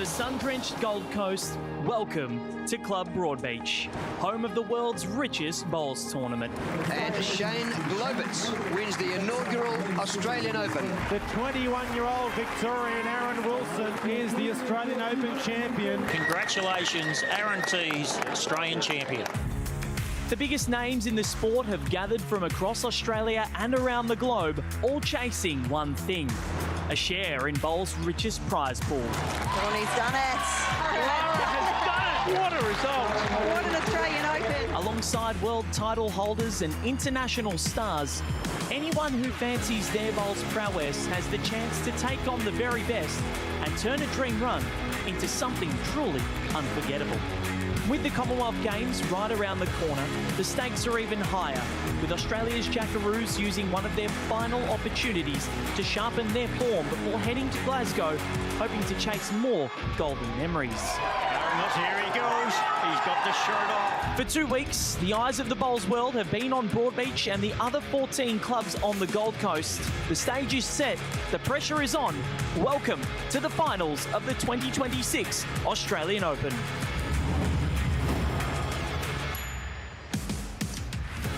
the sun-drenched Gold Coast, welcome to Club Broadbeach, home of the world's richest bowls tournament. And Shane Globitz wins the inaugural Australian Open. The 21-year-old Victorian Aaron Wilson is the Australian Open champion. Congratulations, Aaron T's Australian champion. The biggest names in the sport have gathered from across Australia and around the globe, all chasing one thing: a share in bowl's richest prize pool. Tony's done it. Lara has done it. What a result. What an Australian Open. Alongside world title holders and international stars, anyone who fancies their bowl's prowess has the chance to take on the very best and turn a dream run into something truly unforgettable. With the Commonwealth Games right around the corner, the stakes are even higher, with Australia's Jackaroos using one of their final opportunities to sharpen their form before heading to Glasgow, hoping to chase more golden memories. Here he goes. He's got the shirt off. For 2 weeks, the eyes of the bowls world have been on Broadbeach and the other 14 clubs on the Gold Coast. The stage is set, the pressure is on. Welcome to the finals of the 2026 Australian Open.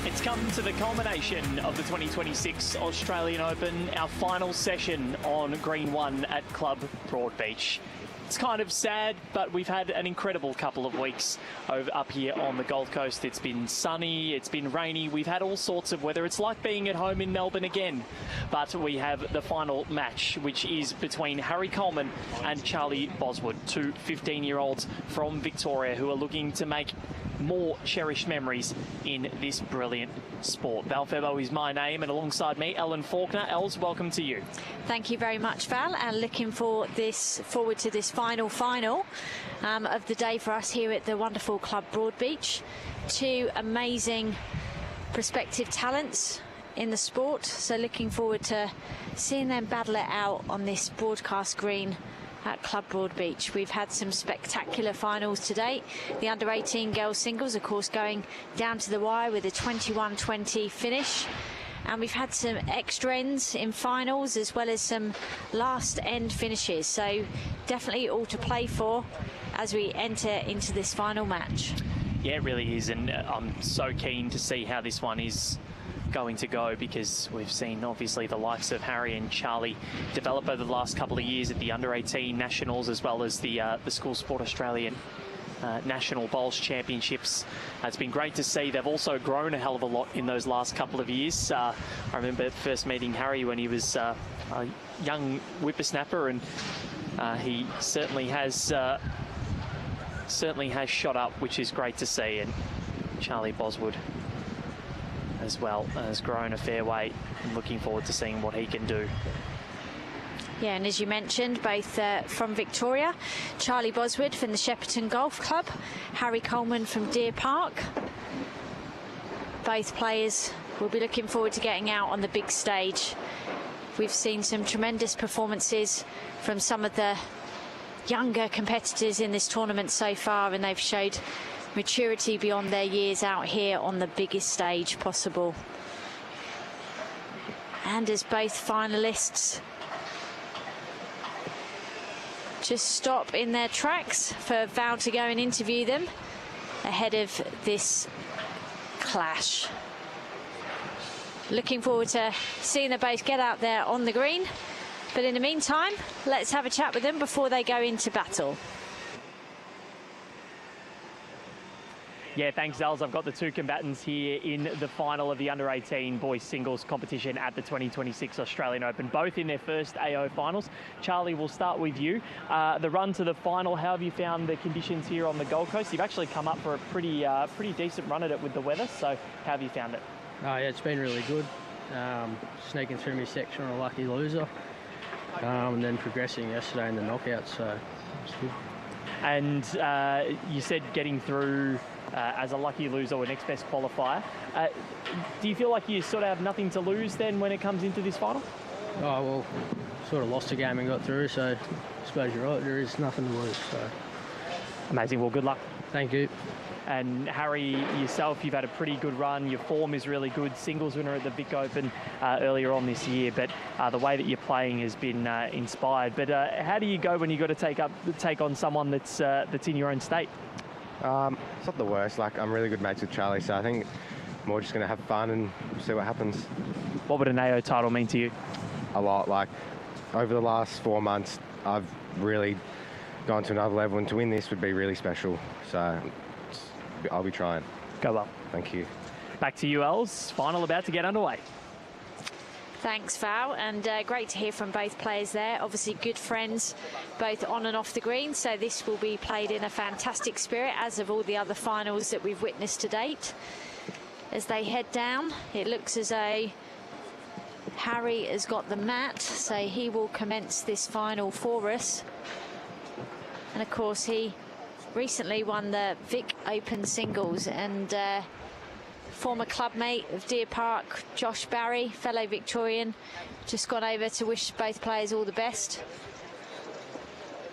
It's come to the culmination of the 2026 Australian Open, our final session on Green 1 at Club Broadbeach. It's kind of sad, but we've had an incredible couple of weeks up here on the Gold Coast. It's been sunny, it's been rainy, we've had all sorts of weather. It's like being at home in Melbourne again. But we have the final match, which is between Harry Coleman and Charlie Boswood, two 15-year-olds from Victoria who are looking to make more cherished memories in this brilliant sport. Val Febo is my name, and alongside me, Ellen Faulkner. Els, welcome to you. Thank you very much, Val, and looking forward to this final of the day for us here at the wonderful Club Broadbeach. Two amazing prospective talents in the sport, so looking forward to seeing them battle it out on this broadcast green at Club Broadbeach. We've had some spectacular finals to date. The under-18 girls singles, of course, going down to the wire with a 21-20 finish. And we've had some extra ends in finals as well as some last end finishes. So definitely all to play for as we enter into this final match. Yeah, it really is. And I'm so keen to see how this one is going to go, because we've seen obviously the likes of Harry and Charlie develop over the last couple of years at the under-18 nationals, as well as the School Sport Australian National Bowls Championships. It's been great to see. They've also grown a hell of a lot in those last couple of years. I remember first meeting Harry when he was a young whippersnapper, and he certainly has shot up, which is great to see. And Charlie Boswood as well has grown a fair way, and looking forward to seeing what he can do. Yeah, and as you mentioned, both from Victoria, Charlie Boswood from the Shepparton Golf Club, Harry Coleman from Deer Park. Both players will be looking forward to getting out on the big stage. We've seen some tremendous performances from some of the younger competitors in this tournament so far, and they've showed maturity beyond their years out here on the biggest stage possible. And as both finalists just stop in their tracks for Val to go and interview them ahead of this clash. Looking forward to seeing them both get out there on the green. But in the meantime, let's have a chat with them before they go into battle. Yeah, thanks, Els. I've got the two combatants here in the final of the under-18 boys singles competition at the 2026 Australian Open, both in their first AO finals. Charlie, we'll start with you. The run to the final, how have you found the conditions here on the Gold Coast? You've actually come up for a pretty decent run at it with the weather, so how have you found it? Yeah, it's been really good. Sneaking through my section on a lucky loser, and then progressing yesterday in the knockout, so it's good. And you said getting through as a lucky loser or next best qualifier. Do you feel like you sort of have nothing to lose then when it comes into this final? Oh, well, sort of lost a game and got through, so I suppose you're right, there is nothing to lose. So Amazing. Well, good luck. Thank you. And Harry, yourself, you've had a pretty good run. Your form is really good. Singles winner at the Vic Open earlier on this year, but the way that you're playing has been inspired. But how do you go when you got to take on someone that's in your own state? It's not the worst. Like, I'm really good mates with Charlie, so I think more just going to have fun and see what happens. What would an AO title mean to you? A lot. Like, over the last 4 months, I've really gone to another level, and to win this would be really special. So I'll be trying. Go well. Thank you. Back to you, Els. Final about to get underway. Thanks, Val, and great to hear from both players there. Obviously good friends, both on and off the green, so this will be played in a fantastic spirit, as of all the other finals that we've witnessed to date. As they head down, it looks as though Harry has got the mat, so he will commence this final for us. And of course, he recently won the Vic Open singles, and former clubmate of Deer Park, Josh Barry, fellow Victorian, just gone over to wish both players all the best.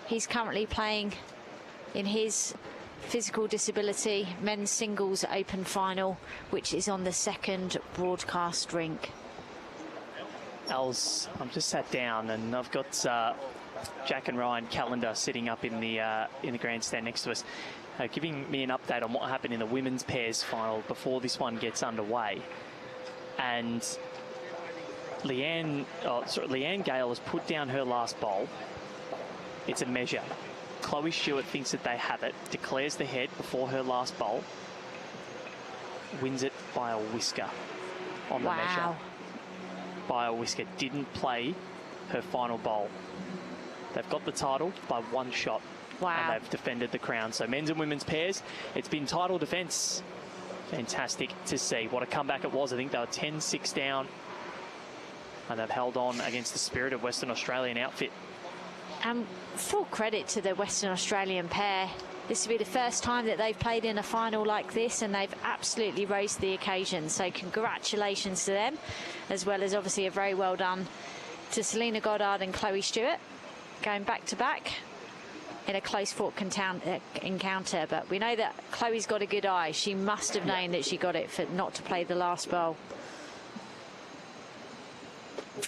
He's currently playing in his physical disability men's singles open final, which is on the second broadcast rink. Els, I'm just sat down and I've got Jack and Ryan Calendar sitting up in the grandstand next to us, giving me an update on what happened in the women's pairs final before this one gets underway. And Leanne Gale has put down her last bowl. It's a measure. Chloe Stewart thinks that they have it, declares the head before her last bowl, wins it by a whisker on the measure. By a whisker. Didn't play her final bowl. They've got the title by one shot. Wow. And they've defended the crown. So men's and women's pairs, it's been title defence. Fantastic to see. What a comeback it was. I think they were 10-6 down. And they've held on against the spirit of Western Australian outfit. Full credit to the Western Australian pair. This will be the first time that they've played in a final like this, and they've absolutely rose to the occasion. So congratulations to them, as well as obviously a very well done to Selena Goddard and Chloe Stewart, going back to back in a close fought encounter. But we know that Chloe's got a good eye. She must have known that she got it for not to play the last bowl.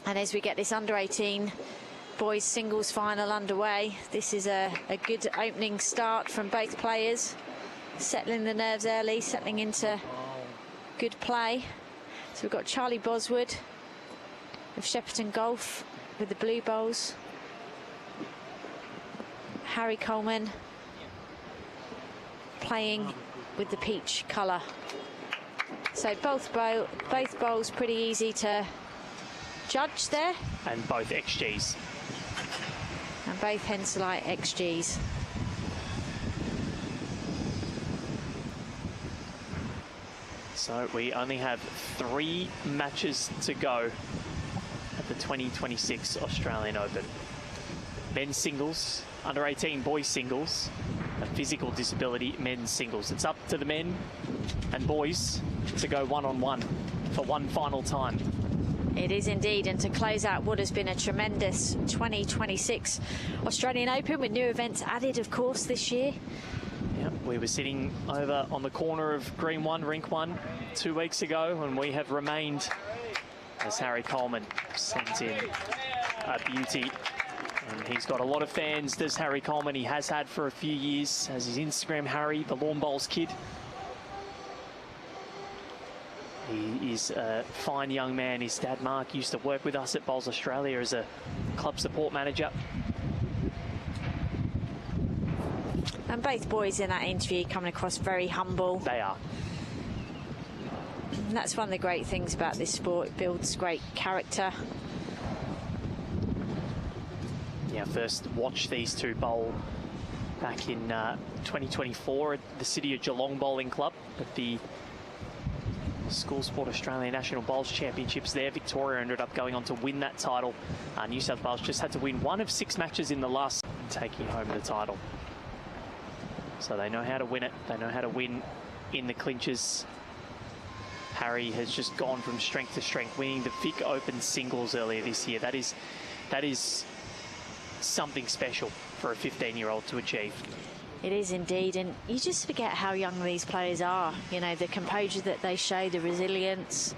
And as we get this under 18 boys singles final underway, this is a good opening start from both players, settling the nerves early, settling into good play. So we've got Charlie Boswood of Shepparton Golf with the blue bowls, Harry Coleman playing with the peach colour. So both bowls pretty easy to judge there. And both XGs. And both Henselite XGs. So we only have 3 matches to go at the 2026 Australian Open. Men's singles, under 18 boys singles, and physical disability men's singles. It's up to the men and boys to go one-on-one for one final time. It is indeed, and to close out what has been a tremendous 2026 Australian Open, with new events added, of course, this year. Yeah, we were sitting over on the corner of Green 1, Rink 1 2 weeks ago, and we have remained as Harry Coleman sends in a beauty. And he's got a lot of fans, does Harry Coleman. He has had for a few years as his Instagram Harry, the Lawn Bowls kid. He is a fine young man. His dad, Mark, used to work with us at Bowls Australia as a club support manager. And both boys in that interview coming across very humble. They are. And that's one of the great things about this sport. It builds great character. Yeah, first watched these two bowl back in 2024 at the City of Geelong Bowling Club at the School Sport Australia National Bowls Championships there. Victoria ended up going on to win that title. New South Wales just had to win 1 of 6 matches in the last, taking home the title. So they know how to win it. They know how to win in the clinches. Harry has just gone from strength to strength, winning the Vic Open singles earlier this year. That is something special for a 15-year-old to achieve. It is indeed, and you just forget how young these players are. You know, the composure that they show, the resilience.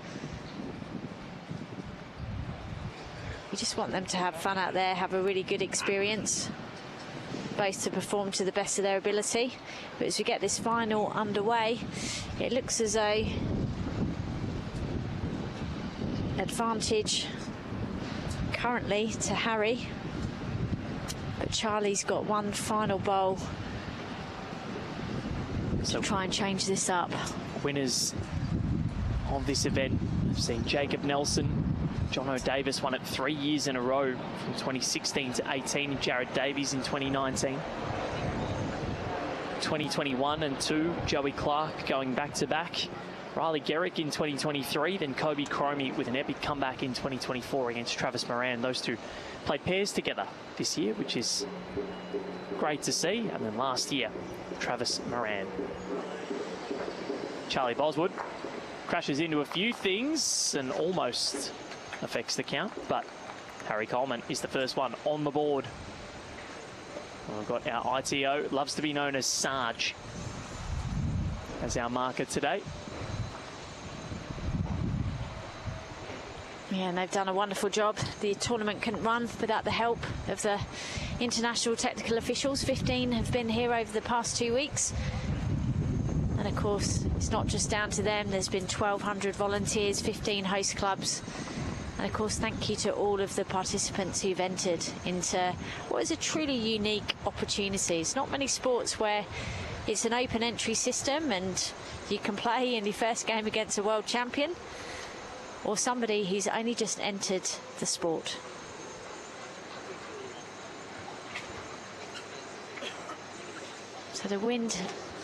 You just want them to have fun out there, have a really good experience, both to perform to the best of their ability. But as we get this final underway, it looks as though advantage currently to Harry, but Charlie's got one final bowl to try and change this up. Winners of this event have seen Jacob Nelson, Jono Davis won it 3 years in a row from 2016 to 18, and Jared Davies in 2019. 2021 and 2, Joey Clark going back-to-back. Riley Garrick in 2023, then Kobe Cromie with an epic comeback in 2024 against Travis Moran. Those two played pairs together this year, which is great to see. And then last year, Travis Moran. Charlie Boswood crashes into a few things and almost affects the count, but Harry Coleman is the first one on the board. And we've got our ITO, loves to be known as Sarge, as our marker today. Yeah, and they've done a wonderful job. The tournament couldn't run without the help of the international technical officials. 15 have been here over the past 2 weeks. And of course, it's not just down to them. There's been 1,200 volunteers, 15 host clubs. And of course, thank you to all of the participants who've entered into what is a truly unique opportunity. It's not many sports where it's an open entry system and you can play in your first game against a world champion or somebody who's only just entered the sport. So the wind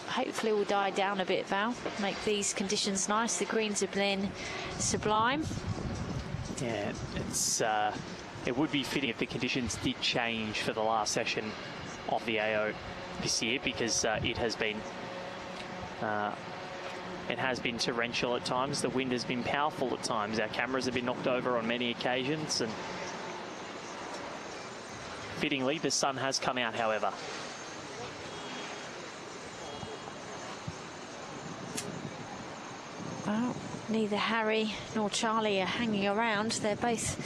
hopefully will die down a bit, Val, make these conditions nice. The greens have been sublime. Yeah, it's it would be fitting if the conditions did change for the last session of the AO this year, because it has been torrential at times. The wind has been powerful at times. Our cameras have been knocked over on many occasions, and fittingly, the sun has come out, however. Well, neither Harry nor Charlie are hanging around. They're both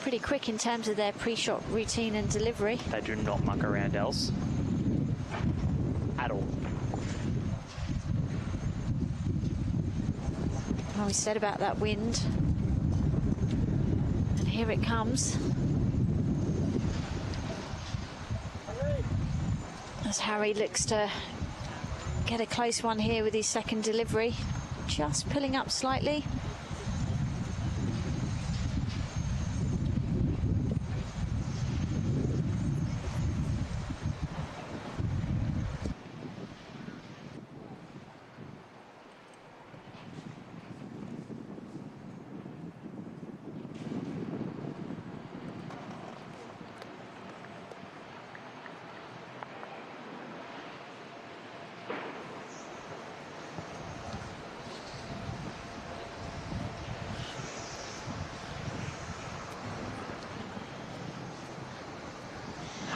pretty quick in terms of their pre-shot routine and delivery. They do not muck around else at all. Well, we said about that wind, and here it comes. As Harry looks to get a close one here with his second delivery. Just pulling up slightly.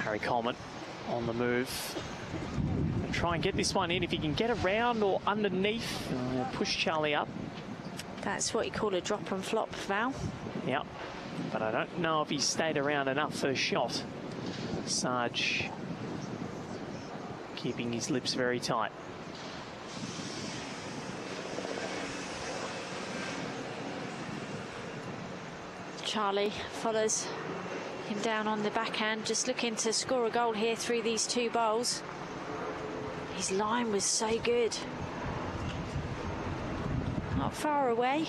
Harry Coleman on the move. And try and get this one in. If he can get around or underneath, push Charlie up. That's what you call a drop and flop, Val. Yep, but I don't know if he stayed around enough for the shot. Sarge keeping his lips very tight. Charlie follows him down on the backhand, just looking to score a goal here through these two bowls. His line was so good. Not far away.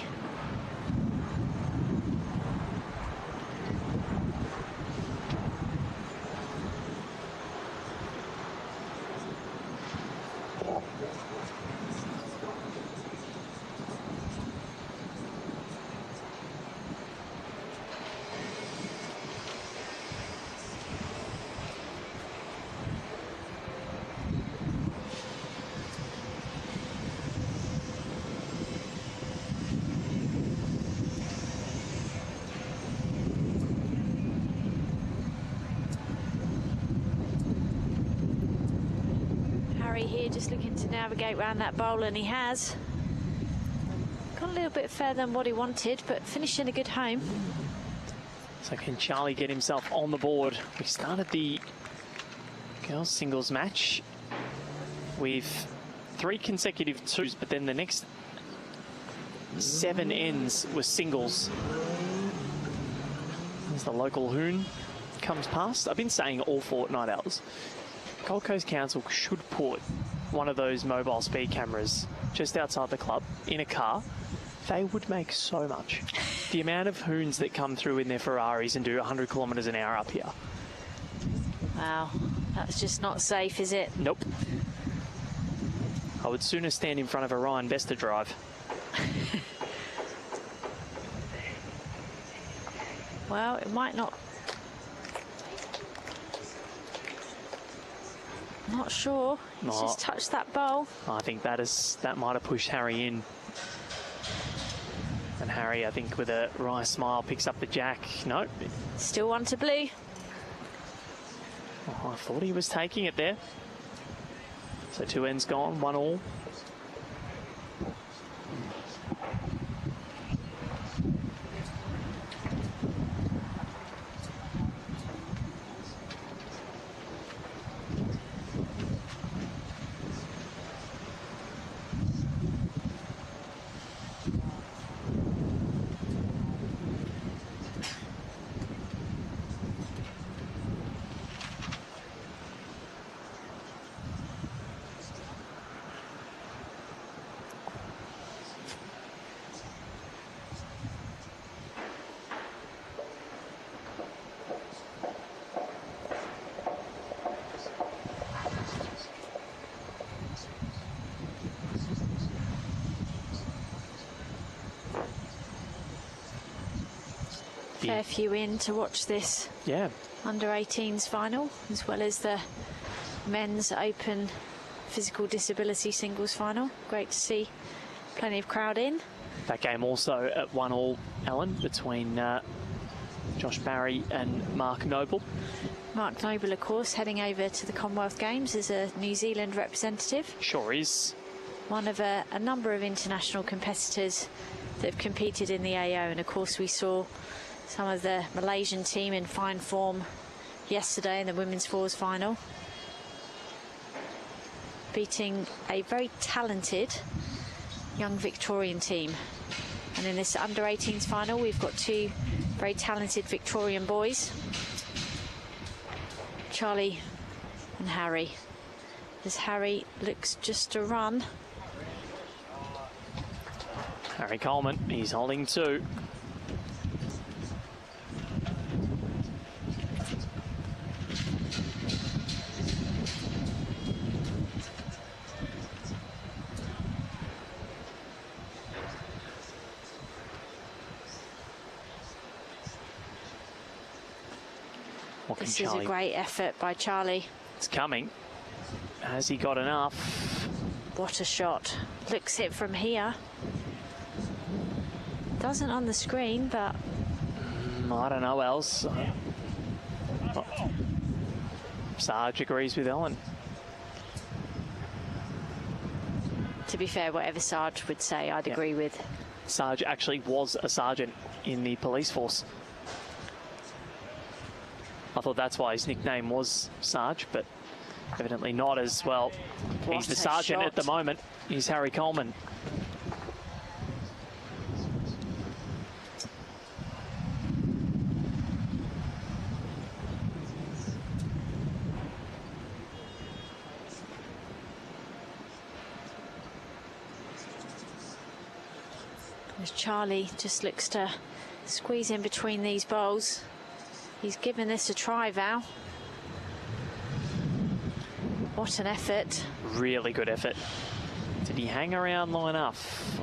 here, just looking to navigate around that bowl, and he has. Got a little bit further than what he wanted, but finishing a good home. So can Charlie get himself on the board? We started the girls singles match with 3 consecutive twos, but then the next 7 ends were singles. As the local hoon comes past. I've been saying all fortnight hours, Gold Coast Council should put one of those mobile speed cameras just outside the club in a car. They would make so much. The amount of hoons that come through in their Ferraris and do 100 kilometres an hour up here. Wow, that's just not safe, is it? Nope. I would sooner stand in front of a Ryan Vesta drive. Well, it might not. Not sure. He's just touched that bowl. I think that might have pushed Harry in. And Harry, I think, with a wry smile, picks up the jack. Nope. Still 1 to blue. Oh, I thought he was taking it there. So 2 ends gone, 1 all. Fair few in to watch this under-18s final, as well as the men's open physical disability singles final. Great to see plenty of crowd in. That game also at 1 all, Ellen, between Josh Barry and Mark Noble. Mark Noble, of course, heading over to the Commonwealth Games as a New Zealand representative. Sure is. One of a number of international competitors that have competed in the AO, and of course we saw some of the Malaysian team in fine form yesterday in the women's fours final, beating a very talented young Victorian team. And in this under-18s final, we've got 2 very talented Victorian boys, Charlie and Harry. As Harry looks just to run. Harry Coleman, he's holding 2. This is a great effort by Charlie. It's coming. Has he got enough? What a shot. Looks it from here. Doesn't on the screen, but... I don't know else. Sarge agrees with Ellen. To be fair, whatever Sarge would say, I'd agree with. Sarge actually was a sergeant in the police force. I thought that's why his nickname was Sarge, but evidently not as well. He's the sergeant at the moment. He's Harry Coleman. As Charlie just looks to squeeze in between these bowls. He's given this a try, Val. What an effort. Really good effort. Did he hang around long enough?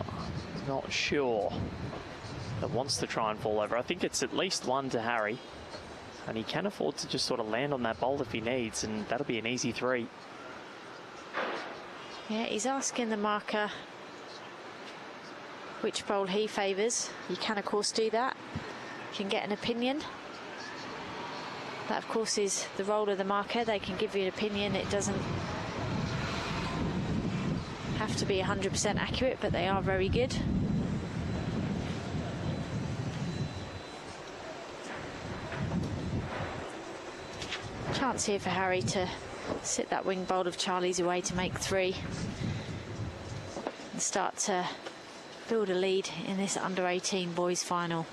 Not sure. But wants to try and fall over. I think it's at least 1 to Harry. And he can afford to just sort of land on that bowl if he needs, and that'll be an easy 3. Yeah, he's asking the marker which bowl he favours. You can, of course, do that. You can get an opinion. That, of course, is the role of the marker. They can give you an opinion. It doesn't to be 100% accurate, but they are very good. Chance here for Harry to sit that wing bolt of Charlie's away to make 3 and start to build a lead in this under-18 boys final.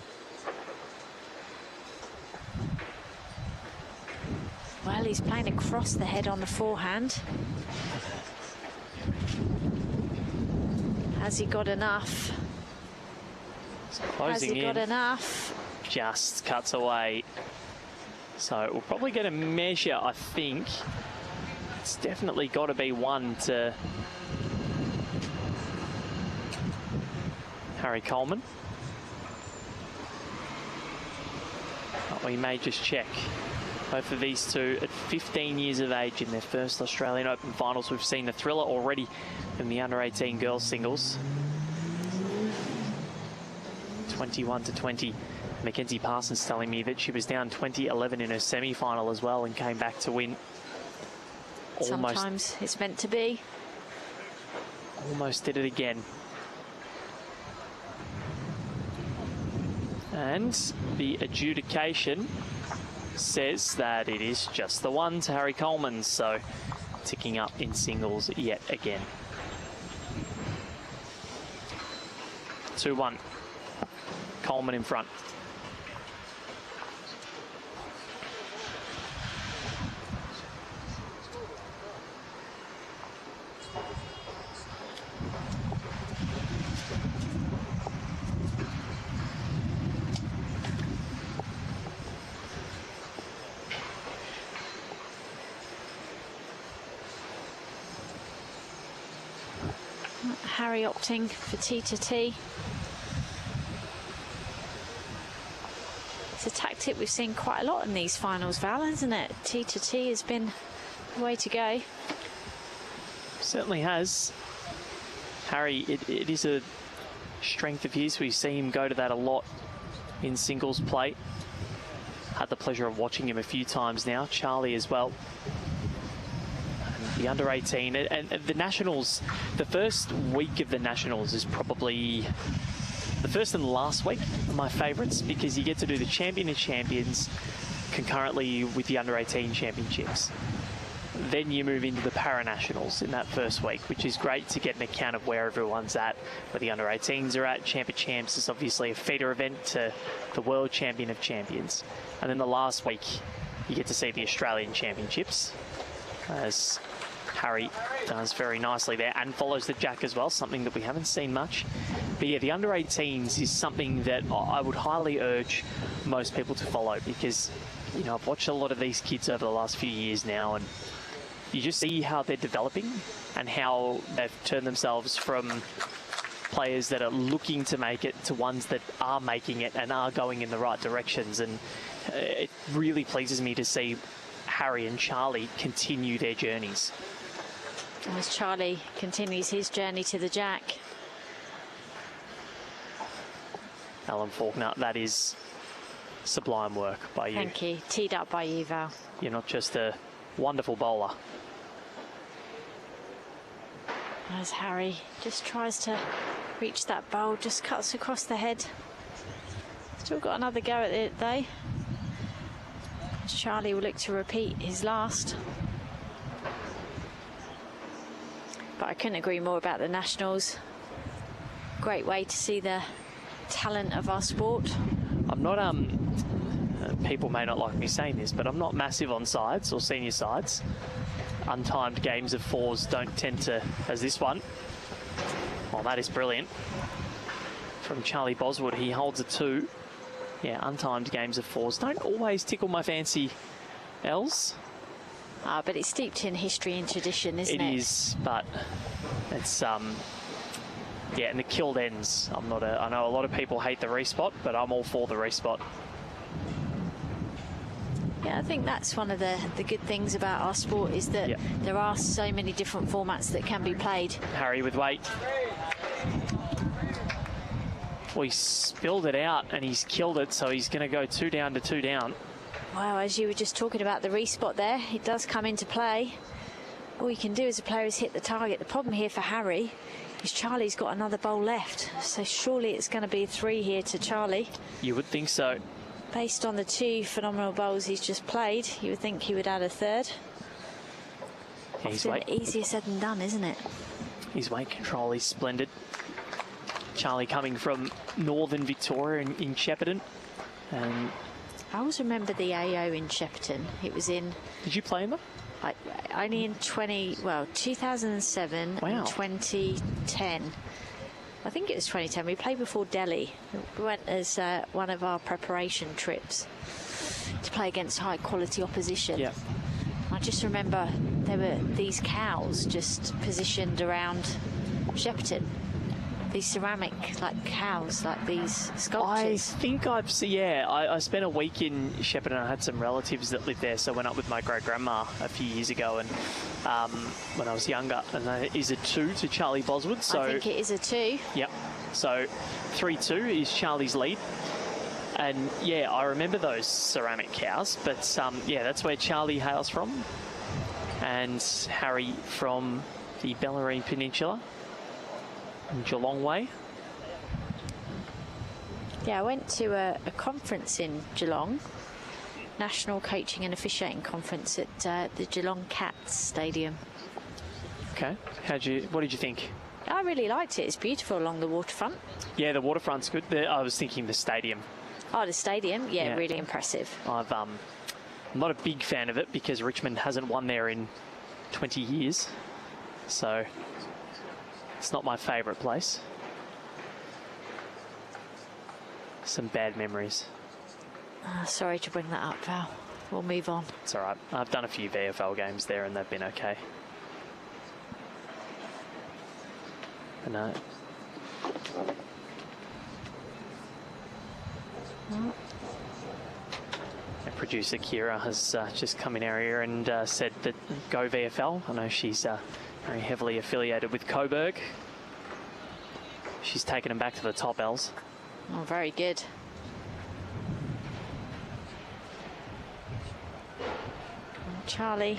Well, he's playing across the head on the forehand. Has he got enough? Has he got enough? Just cuts away. So we'll probably get a measure, I think. It's definitely got to be 1 to Harry Coleman. But we may just check. Both of these two at 15 years of age in their first Australian Open finals. We've seen the thriller already in the under-18 girls singles. 21 to 20. Mackenzie Parsons telling me that she was down 20-11 in her semi-final as well and came back to win. Sometimes it's meant to be. Almost did it again. And the adjudication says that it is just the 1 to Harry Coleman, so ticking up in singles yet again. 2-1. Coleman in front. Harry opting for T to T. It's a tactic we've seen quite a lot in these finals, Val, isn't it? T to T has been the way to go. Certainly has. Harry, it is a strength of his. We see him go to that a lot in singles play. Had the pleasure of watching him a few times now. Charlie as well. The under-18 and the Nationals, the first week of the Nationals is probably the first and last week of my favourites, because you get to do the Champion of Champions concurrently with the under-18 championships. Then you move into the Para-Nationals in that first week, which is great to get an account of where everyone's at, where the under-18s are at. Champ of Champs is obviously a feeder event to the World Champion of Champions. And then the last week, you get to see the Australian Championships, as Harry does very nicely there and follows the jack as well, something that we haven't seen much. But yeah, the under-18s is something that I would highly urge most people to follow, because, you know, I've watched a lot of these kids over the last few years now, and you just see how they're developing and how they've turned themselves from players that are looking to make it to ones that are making it and are going in the right directions. And it really pleases me to see Harry and Charlie continue their journeys. As Charlie continues his journey to the jack. Alan Faulkner, that is sublime work by you. Thank you. Teed up by you, Val. You're not just a wonderful bowler. As Harry just tries to reach that bowl, just cuts across the head. Still got another go at it though. Charlie will look to repeat his last. But I couldn't agree more about the Nationals. Great way to see the talent of our sport. I'm not, people may not like me saying this, but I'm not massive on sides or senior sides. Untimed games of 4s don't tend to, as this one. Well, that is brilliant. From Charlie Boswood, he holds a 2. Yeah, untimed games of 4s don't always tickle my fancy, Els. But it's steeped in history and tradition, isn't it? It is, but it's, yeah, and the killed ends. I know a lot of people hate the respot, but I'm all for the respot. Yeah, I think that's one of the good things about our sport, is that there are so many different formats that can be played. Harry with weight. Well, he spilled it out and he's killed it, so he's going to go 2 down to 2 down. Wow, as you were just talking about the respot there, it does come into play. all you can do as a player is hit the target. The problem here for Harry is Charlie's got another bowl left, so surely it's going to be a 3 here to Charlie. You would think so. Based on the 2 phenomenal bowls he's just played, you would think he would add a 3rd. He's easier said than done, isn't it? His weight control is splendid. Charlie coming from northern Victoria in Shepparton. And I always remember the AO in Shepparton. It was in... Did you play in them? Only in 2007 wow. and 2010. I think it was 2010. We played before Delhi. We went as one of our preparation trips to play against high quality opposition. Yeah. I just remember there were these cows just positioned around Shepparton. These ceramic cows, like these sculptures. I think I've seen, yeah, I spent a week in Shepparton and I had some relatives that lived there, so I went up with my great-grandma a few years ago and when I was younger, and that is a 2 to Charlie Boswood. So I think it is a 2. Yep, so 3-2 is Charlie's lead. And yeah, I remember those ceramic cows, but yeah, that's where Charlie hails from. And Harry from the Bellarine Peninsula. Geelong way. Yeah, I went to a conference in Geelong, National Coaching and Officiating Conference at the Geelong Cats Stadium. Okay, what did you think? I really liked it. It's beautiful along the waterfront. Yeah, the waterfront's good. I was thinking the stadium. Oh, the stadium? Yeah, really impressive. I'm not a big fan of it because Richmond hasn't won there in 20 years, so it's not my favourite place. Some bad memories. Sorry to bring that up, Val. We'll move on. It's all right. I've done a few VFL games there and they've been okay. But no. And producer Kira has just come in our ear and said that go VFL. I know she's very heavily affiliated with Coburg. She's taken them back to the top, Els. Oh, very good. Charlie,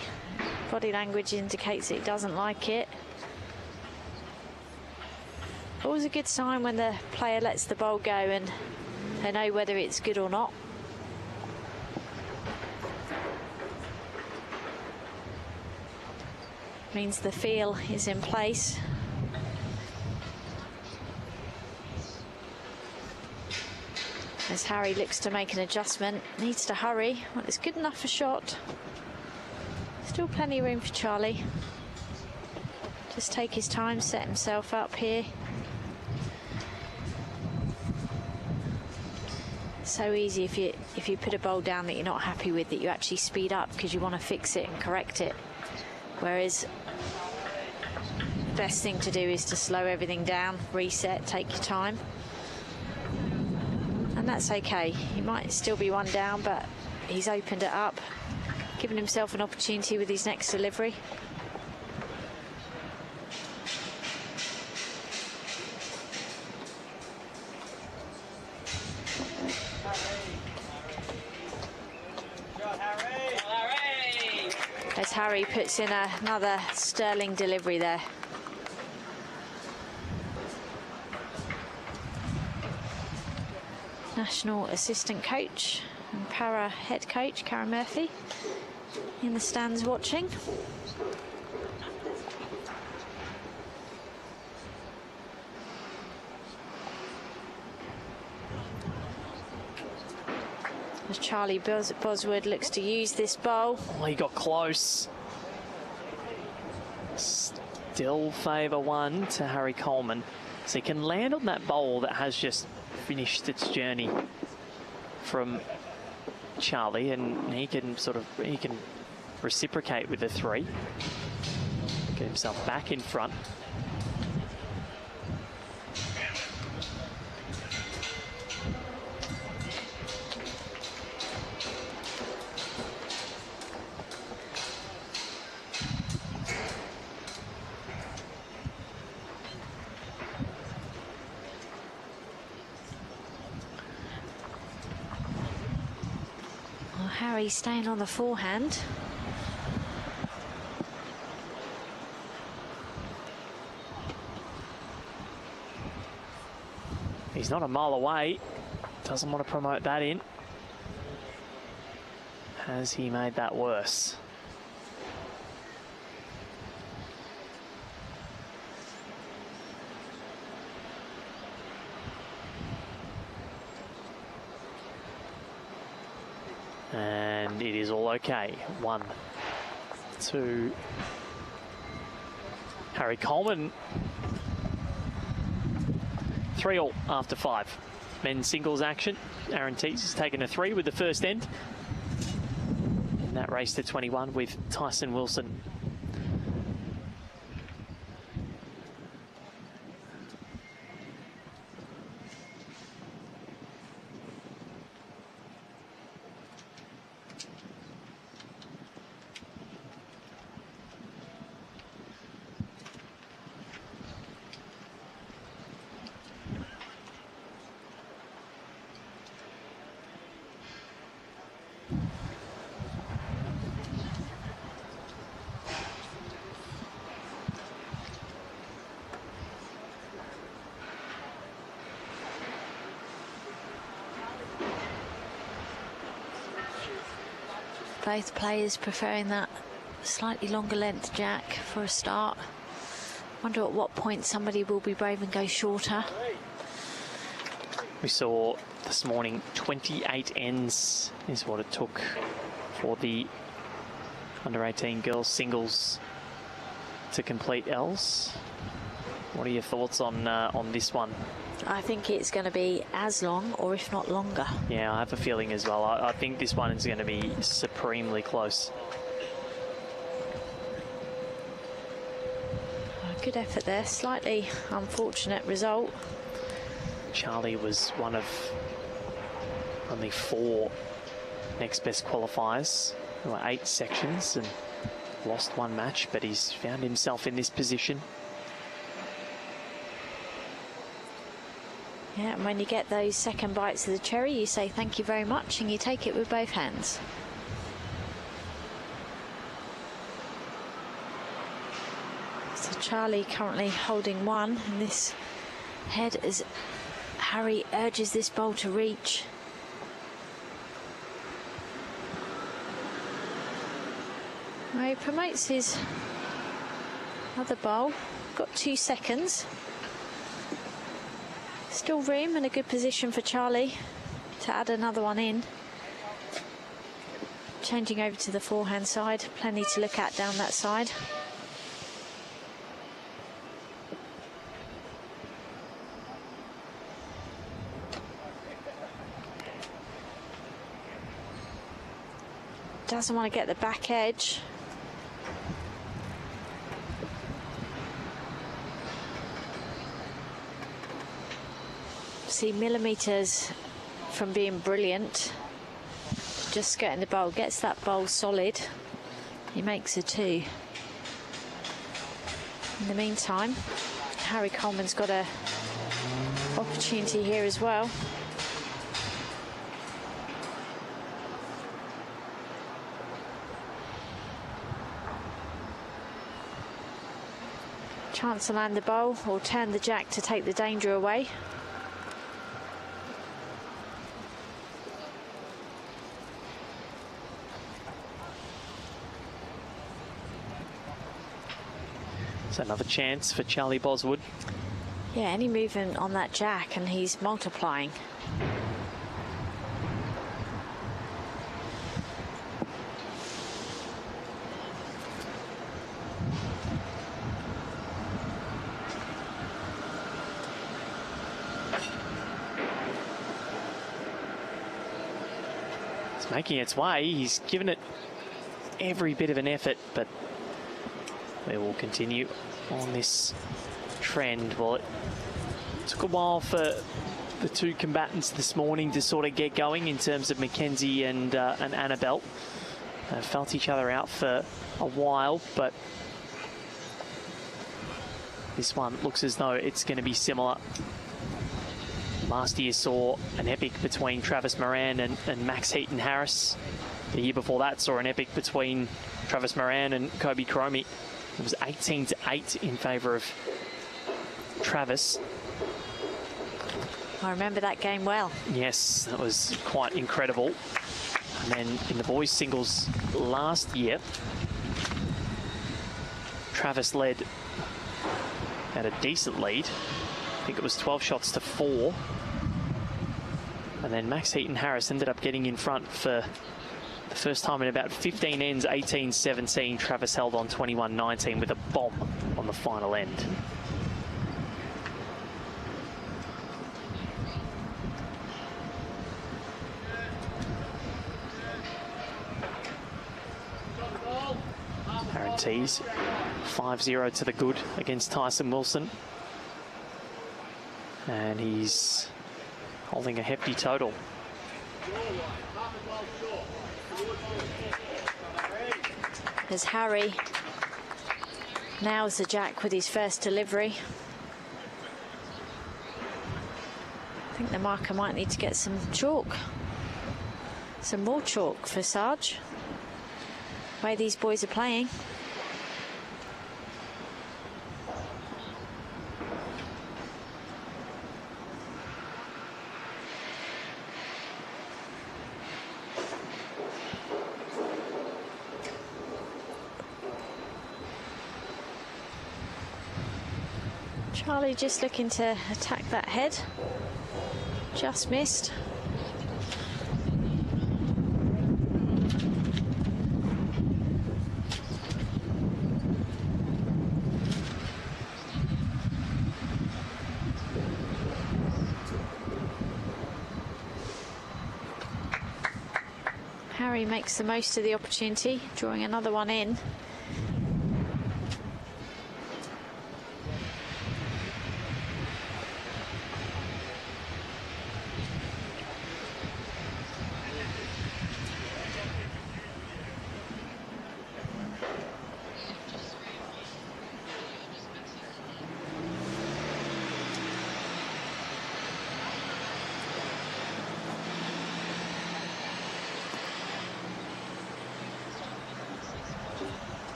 body language indicates that he doesn't like it. Always a good sign when the player lets the ball go and they know whether it's good or not. Means the feel is in place. As Harry looks to make an adjustment, needs to hurry. Well, it's good enough for shot. Still plenty of room for Charlie. Just take his time, set himself up here. So easy if you put a bowl down that you're not happy with, that you actually speed up because you want to fix it and correct it. Whereas the best thing to do is to slow everything down, reset, take your time. And that's okay. He might still be 1 down, but he's opened it up, giving himself an opportunity with his next delivery. As Harry puts in another sterling delivery there. National assistant coach and para head coach Karen Murphy in the stands watching. As Charlie Boswood looks to use this bowl. Oh, he got close. Still favour 1 to Harry Coleman. So he can land on that bowl that has just finished its journey from Charlie, and he can reciprocate with the 3. Get himself back in front. Harry staying on the forehand. He's not a mile away. Doesn't want to promote that in. Has he made that worse? And it is all okay. 1, 2. Harry Coleman. 3 all after 5. Men's singles action. Aaron Teets has taken a 3 with the first end. And that race to 21 with Tyson Wilson. Both players preferring that slightly longer length jack for a start. Wonder at what point somebody will be brave and go shorter. We saw this morning 28 ends is what it took for the under-18 girls singles to complete L's. What are your thoughts on this one? I think it's going to be as long, or if not longer. Yeah, I have a feeling as well. I think this one is going to be supremely close. Good effort there. Slightly unfortunate result. Charlie was one of only 4 next best qualifiers. There were 8 sections and lost 1 match, but he's found himself in this position. Yeah, and when you get those second bites of the cherry, you say thank you very much and you take it with both hands. So Charlie currently holding 1 in this head as Harry urges this bowl to reach. Well, he promotes his other bowl. Got 2 seconds. Still room and a good position for Charlie to add another one in. Changing over to the forehand side. Plenty to look at down that side. Doesn't want to get the back edge. See, millimetres from being brilliant. Just skirting the bowl, gets that bowl solid. He makes a 2. In the meantime, Harry Coleman's got a opportunity here as well. Chance to land the bowl or turn the jack to take the danger away. It's another chance for Charlie Boswood. Yeah, any movement on that jack and he's multiplying. It's making its way. He's given it every bit of an effort, but we will continue on this trend. Well, it took a while for the 2 combatants this morning to sort of get going in terms of Mackenzie and Annabelle. They felt each other out for a while, but this one looks as though it's going to be similar. Last year saw an epic between Travis Moran and Max Heaton-Harris. The year before that saw an epic between Travis Moran and Kobe Cromie. It was 18-8 in favour of Travis. I remember that game well. Yes, that was quite incredible. And then in the boys' singles last year, Travis led at a decent lead. I think it was 12 shots to 4. And then Max Heaton-Harris ended up getting in front for the first time in about 15 ends, 18-17. Travis held on 21-19 with a bomb on the final end. Aaron Tees, 5-0 to the good against Tyson Wilson. And he's holding a hefty total. As Harry nails the jack with his first delivery. I think the marker might need to get some chalk. Some more chalk for Sarge. The way these boys are playing. Charlie just looking to attack that head. Just missed. Harry makes the most of the opportunity, drawing another one in.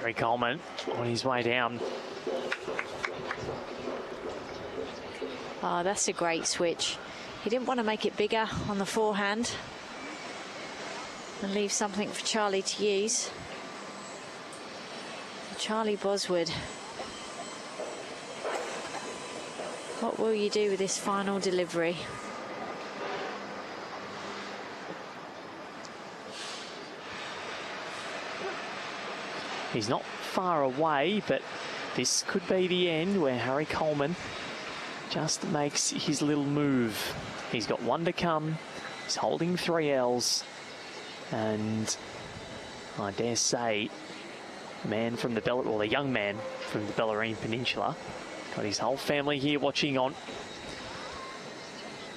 Harry Coleman on his way down. Oh, that's a great switch. He didn't want to make it bigger on the forehand and leave something for Charlie to use. Charlie Boswood. What will you do with this final delivery? He's not far away, but this could be the end where Harry Coleman just makes his little move. He's got one to come. He's holding 3 Ls. And I dare say, the man from the or the young man from the Bellarine Peninsula, got his whole family here watching on,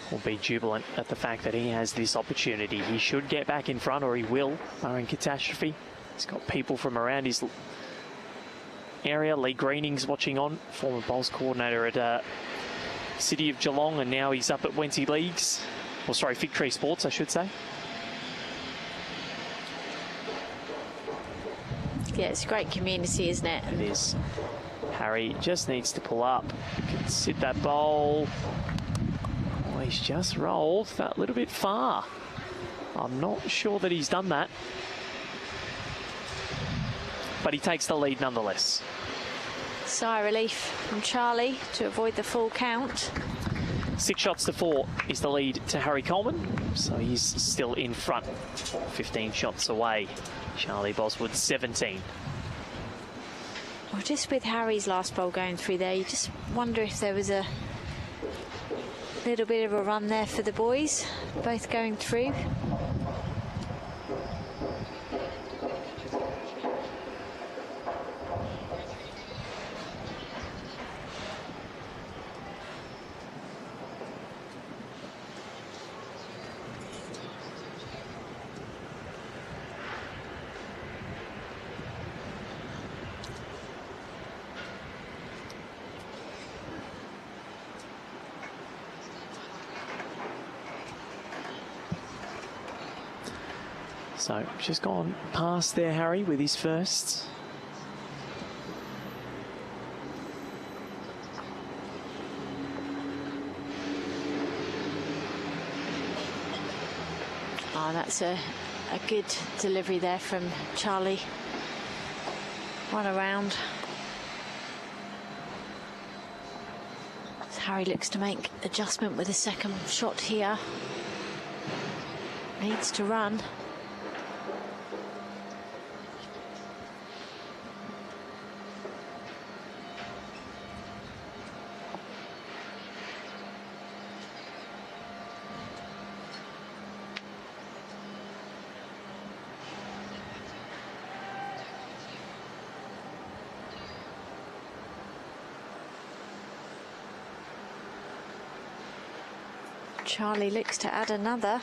will be jubilant at the fact that he has this opportunity. He should get back in front, or he will, barring catastrophe. He's got people from around his area. Lee Greening's watching on, former bowls coordinator at City of Geelong, and now he's up at Wenty Leagues. Or sorry, Fig Tree Sports, I should say. Yeah, it's a great community, isn't it? It is. Harry just needs to pull up. Can sit that bowl. Oh, he's just rolled that little bit far. I'm not sure that he's done that. But he takes the lead nonetheless. Sigh of relief from Charlie to avoid the full count. 6 shots to 4 is the lead to Harry Coleman, so he's still in front. 15 shots away. Charlie Boswood 17. Well, just with Harry's last bowl going through there, you just wonder if there was a little bit of a run there for the boys, both going through. So just gone past there, Harry, with his first. Oh, that's a good delivery there from Charlie. One around. Harry looks to make adjustment with a second shot here. Needs to run. Charlie looks to add another.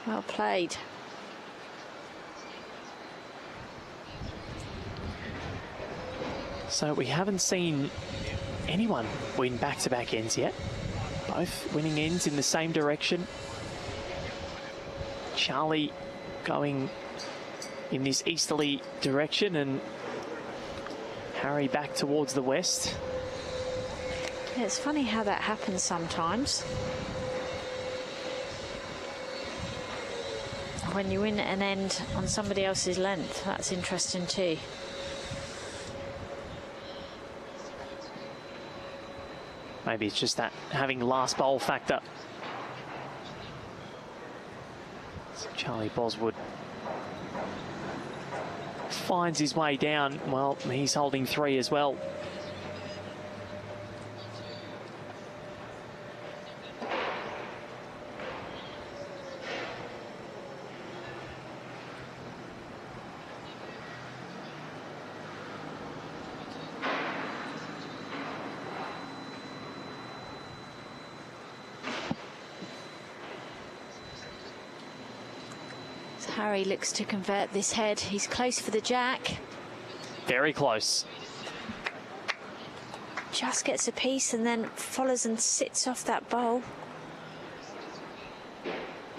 Well played. So we haven't seen anyone win back-to-back ends yet. Both winning ends in the same direction. Charlie going in this easterly direction and Harry back towards the west. Yeah, it's funny how that happens sometimes. When you win an end on somebody else's length, that's interesting too. Maybe it's just that having last bowl factor. So Charlie Boswood finds his way down. Well, he's holding 3 as well. Harry looks to convert this head. He's close for the jack. Very close. Just gets a piece and then follows and sits off that bowl.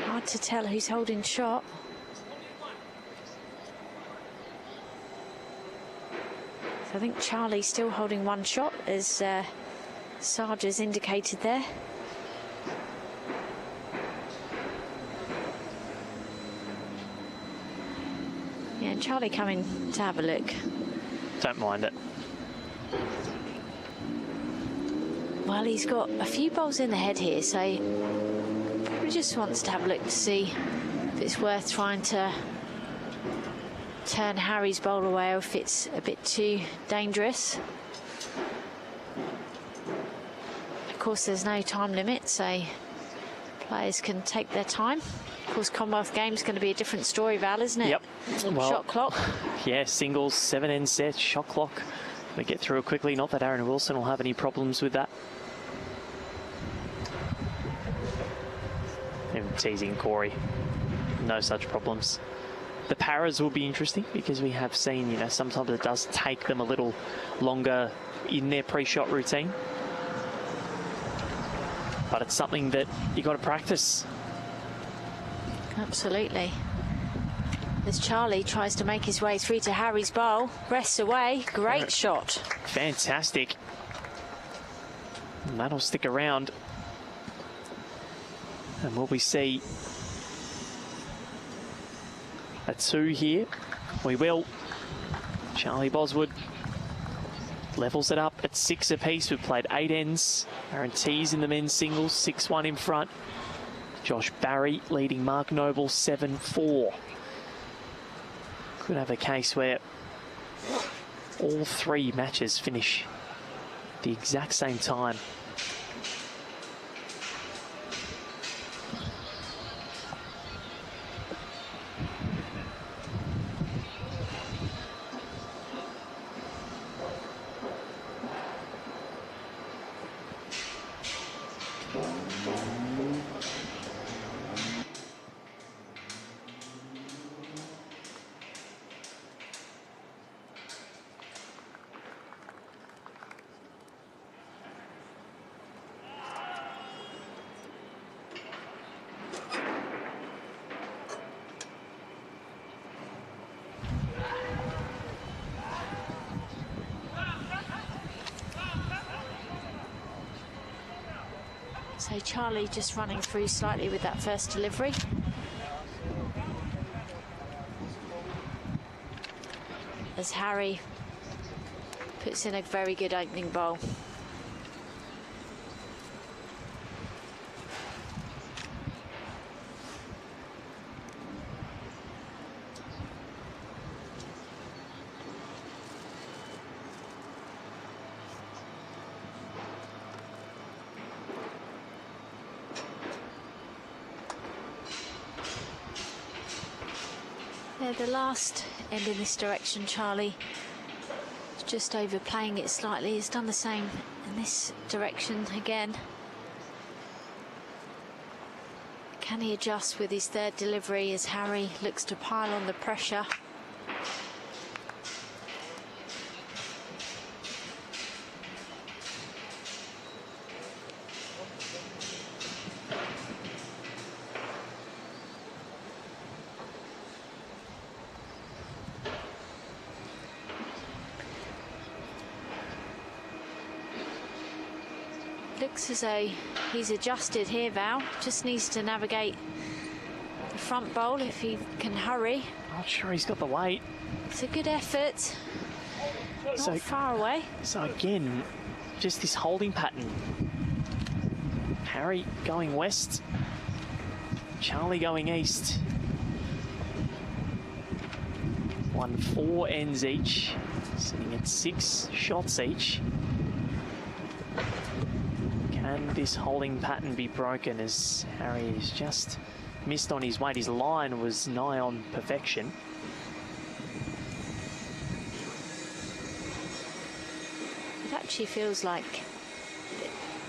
Hard to tell who's holding shot. So I think Charlie's still holding 1 shot, as Sarge has indicated there. Yeah, and Charlie coming to have a look. Don't mind it. Well, he's got a few bowls in the head here, so he just wants to have a look to see if it's worth trying to turn Harry's bowl away or if it's a bit too dangerous. Of course, there's no time limit, so players can take their time. Of course, Commonwealth Games going to be a different story, Val, isn't it? Yep. Well, shot clock. Yeah, singles, 7 end sets, shot clock. We get through it quickly. Not that Aaron Wilson will have any problems with that. Even teasing Corey, no such problems. The paras will be interesting because we have seen, you know, sometimes it does take them a little longer in their pre-shot routine. But it's something that you got to practice. Absolutely. As Charlie tries to make his way through to Harry's bowl, rests away, great shot. Fantastic. And that'll stick around. And will we see a 2 here? We will. Charlie Boswood levels it up at 6 apiece. We've played 8 ends. Aaron T's in the men's singles, 6-1 in front. Josh Barry leading Mark Noble 7-4. Could have a case where all 3 matches finish at the exact same time. So Charlie just running through slightly with that first delivery. As Harry puts in a very good opening bowl. Yeah, the last end in this direction, Charlie is just overplaying it slightly. He's done the same in this direction again. Can he adjust with his third delivery as Harry looks to pile on the pressure? Looks as though he's adjusted here, Val. Just needs to navigate the front bowl if he can hurry. Not sure he's got the weight. It's a good effort. Not far away. So again, just this holding pattern. Harry going west, Charlie going east. 4 ends each, sitting at 6 shots each. Can this holding pattern be broken as Harry has just missed on his weight? His line was nigh on perfection. It actually feels like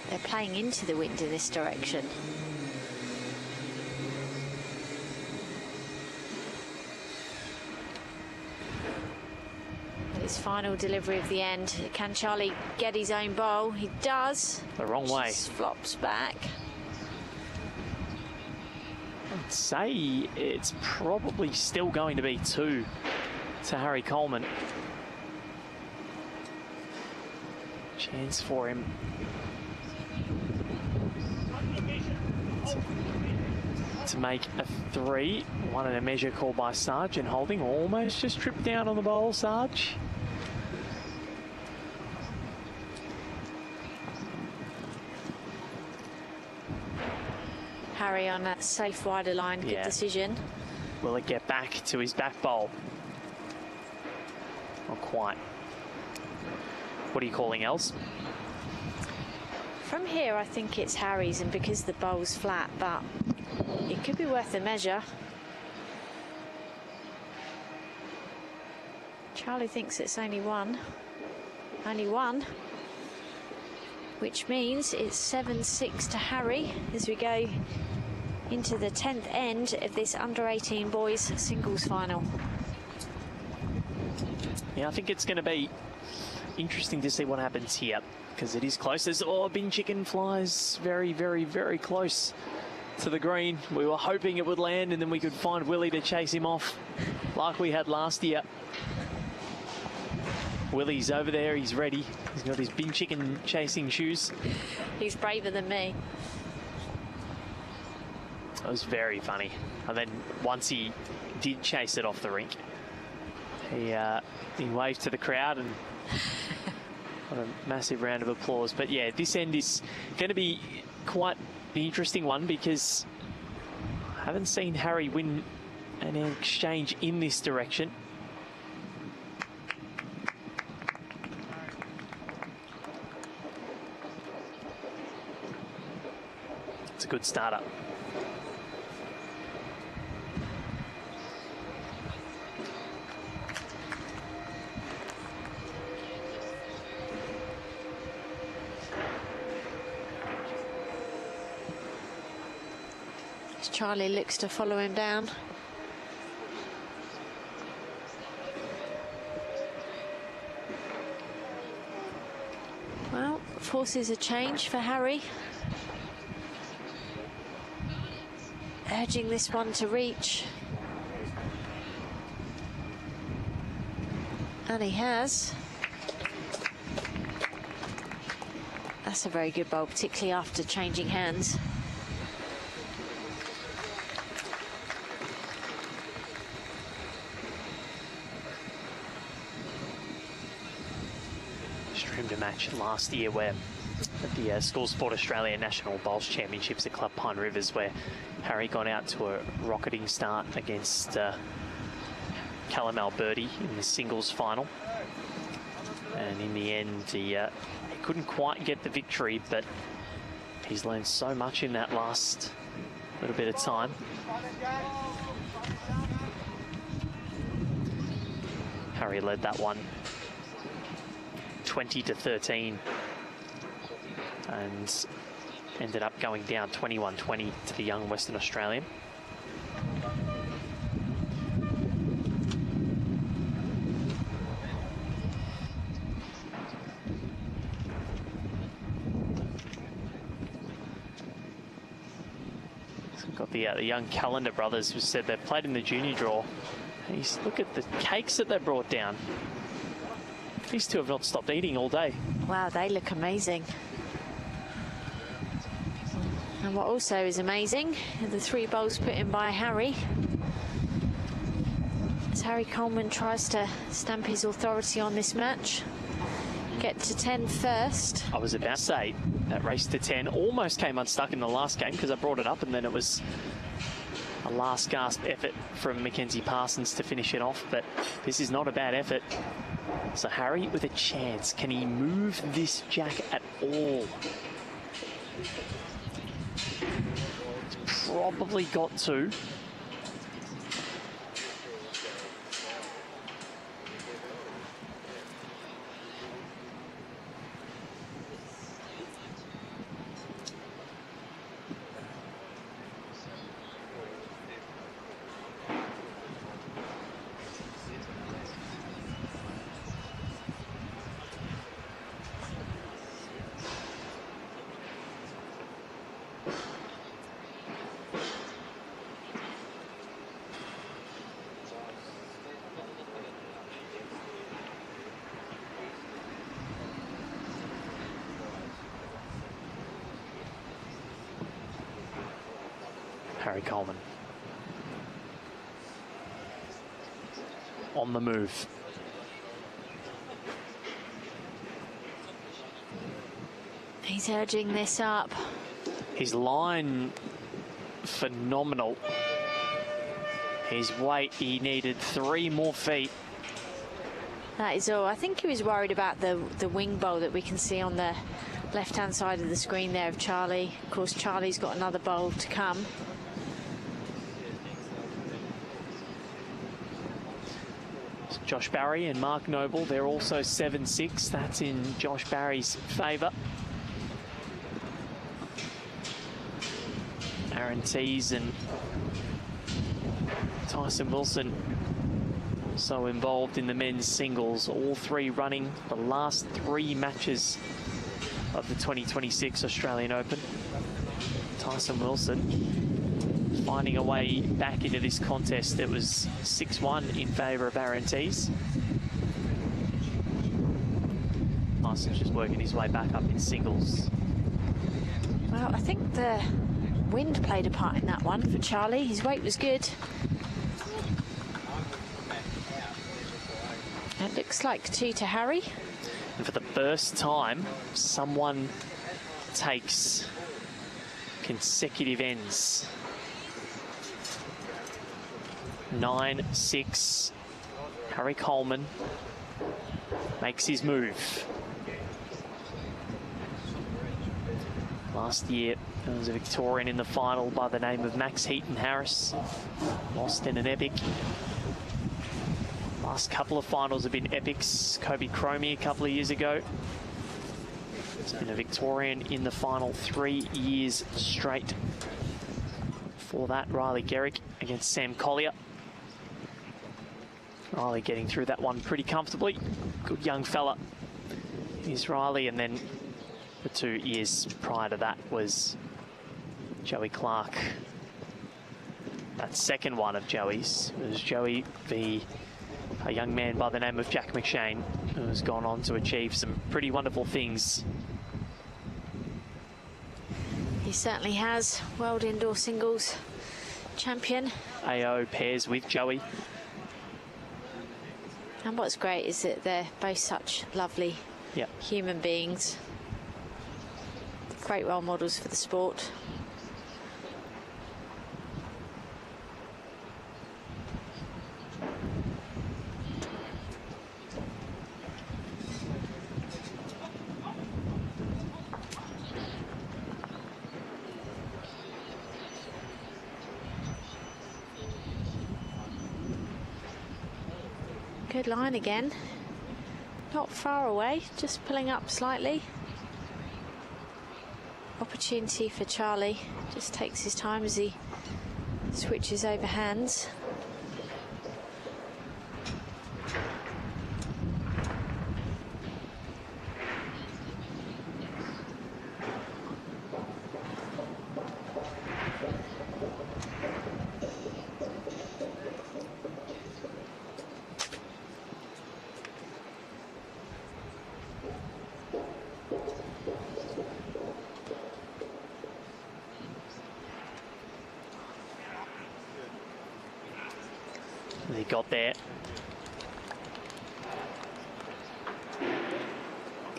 they're playing into the wind in this direction. His final delivery of the end. Can Charlie get his own bowl? He does. The wrong way. Just flops back. I'd say it's probably still going to be 2 to Harry Coleman. Chance for him to make a 3. One in a measure called by Sarge, and holding almost just tripped down on the bowl, Sarge. Harry on that safe wider line. Good decision. Will it get back to his back bowl? Not quite. What are you calling else? From here, I think it's Harry's, and because the bowl's flat, but it could be worth a measure. Charlie thinks it's only one. Only one. Which means it's 7-6 to Harry as we go into the 10th end of this under-18 boys singles final. Yeah, I think it's going to be interesting to see what happens here, because it is close. There's Bin Chicken flies very, very, very close to the green. We were hoping it would land and then we could find Willie to chase him off like we had last year. Willie's over there, he's ready. He's got his Bin Chicken chasing shoes. He's braver than me. It was very funny. And then once he did chase it off the rink, he waved to the crowd and got a massive round of applause. But yeah, this end is going to be quite the interesting one, because I haven't seen Harry win an exchange in this direction. It's a good starter. Charlie looks to follow him down. Well, forces a change for Harry. Urging this one to reach. And he has. A That's a very good bowl, particularly after changing hands. Streamed a match last year where at the School Sport Australia National Bowls Championships at Club Pine Rivers, where Harry got out to a rocketing start against Callum Alberti in the singles final. And in the end, he couldn't quite get the victory, but he's learned so much in that last little bit of time. Harry led that one 20-13 and ended up going down 21-20 to the young Western Australian. Got the young Callender brothers who said they've played in the junior draw. Look at the cakes that they brought down. These two have not stopped eating all day. Wow, they look amazing. And what also is amazing are the 3 bowls put in by Harry. As Harry Coleman tries to stamp his authority on this match. Get to 10 first. I was about to say that race to 10 almost came unstuck in the last game because I brought it up, and then it was a last gasp effort from Mackenzie Parsons to finish it off, but this is not a bad effort. So Harry with a chance. Can he move this jack at all? He's probably got to. Harry Coleman on the move. He's urging this up. His line, phenomenal. His weight, he needed 3 more feet. That is all. I think he was worried about the wing bowl that we can see on the left-hand side of the screen there of Charlie. Of course, Charlie's got another bowl to come. Josh Barry and Mark Noble, they're also 7-6. That's in Josh Barry's favour. Aaron Tees and Tyson Wilson so involved in the men's singles, all 3 running the last 3 matches of the 2026 Australian Open. Tyson Wilson finding a way back into this contest. It was 6-1 in favour of Aaron Tees. Tyson's just working his way back up in singles. Well, I think the wind played a part in that one for Charlie. His weight was good. It looks like 2 to Harry. And for the first time, someone takes consecutive ends. 9-6. Harry Coleman makes his move. Last year, there was a Victorian in the final by the name of Max Heaton-Harris. Lost in an epic. Last couple of finals have been epics. Kobe Cromie a couple of years ago. There's been a Victorian in the final 3 years straight. Before that, Riley Garrick against Sam Collier. Riley getting through that one pretty comfortably. Good young fella is Riley. And then the 2 years prior to that was Joey Clark. That second one of Joey's was Joey v a young man by the name of Jack McShane, who has gone on to achieve some pretty wonderful things He certainly has. World indoor singles champion. AO pairs with Joey. And what's great is that they're both such lovely human beings. Great role models for the sport. Good line again. Not far away, just pulling up slightly. Opportunity for Charlie. Just takes his time as he switches over hands. He got there.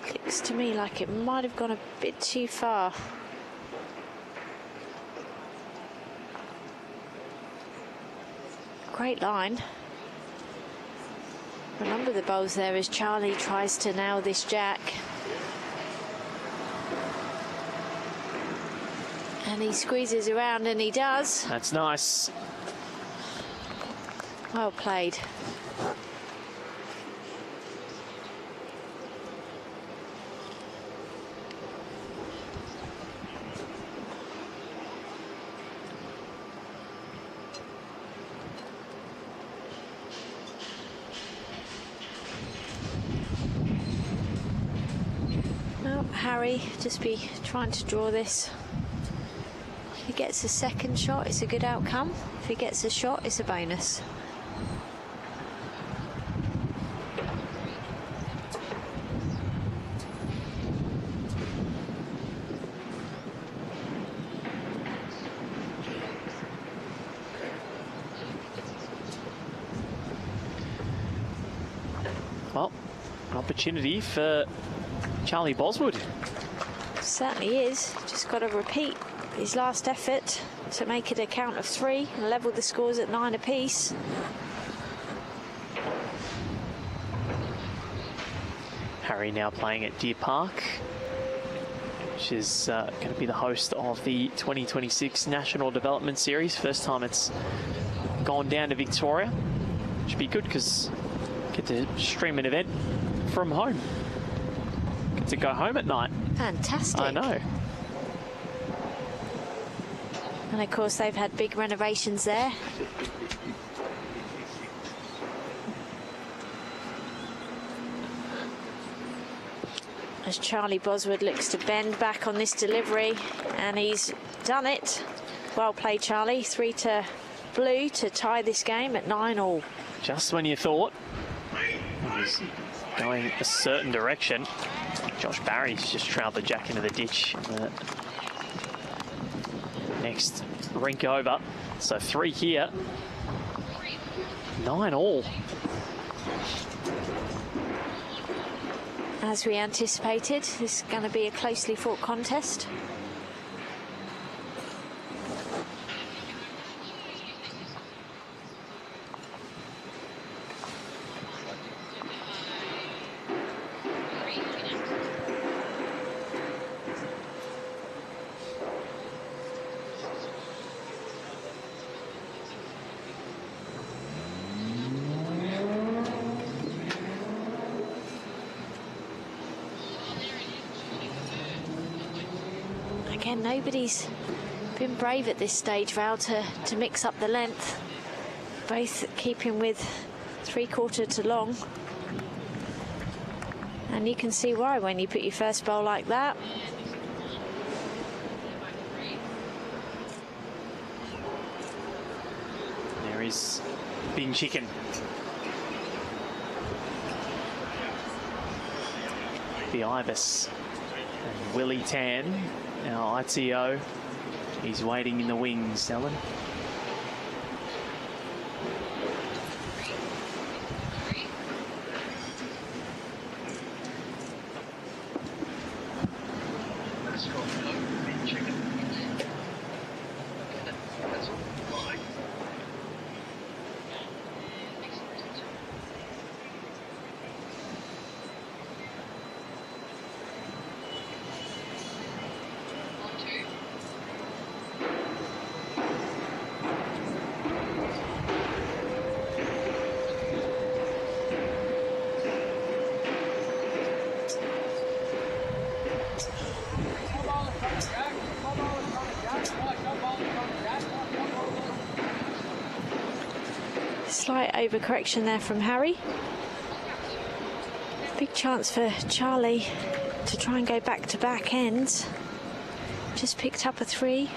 Looks to me like it might have gone a bit too far. Great line. A number of the bowls there as Charlie tries to nail this jack. And he squeezes around, and he does. That's nice. Well played. Well, Harry just be trying to draw this. If he gets a second shot, it's a good outcome. If he gets a shot, it's a bonus. Well, an opportunity for Charlie Boswood. Certainly is. Just got to repeat his last effort to make it a count of 3 and level the scores at 9 apiece. Harry now playing at Deer Park, which is going to be the host of the 2026 National Development Series. First time it's gone down to Victoria. Should be good because get to stream an event from home. Get to go home at night. Fantastic. I know. And of course they've had big renovations there. As Charlie Boswood looks to bend back on this delivery, and he's done it. Well played, Charlie. 3 to blue to tie this game at 9-all. Just when you thought he was going a certain direction, Josh Barry's just trailed the jack into the ditch. Next rink over. So 3 here. 9-all. As we anticipated, this is going to be a closely fought contest. Again, nobody's been brave at this stage, Val, to mix up the length. Both keeping with 3/4 to long. And you can see why when you put your first bowl like that. There is Bin Chicken. The Ibis And Willie Tan, our ITO, he's waiting in the wings, Ellen. Slight overcorrection there from Harry. Big chance for Charlie to try and go back-to-back ends. Just picked up a 3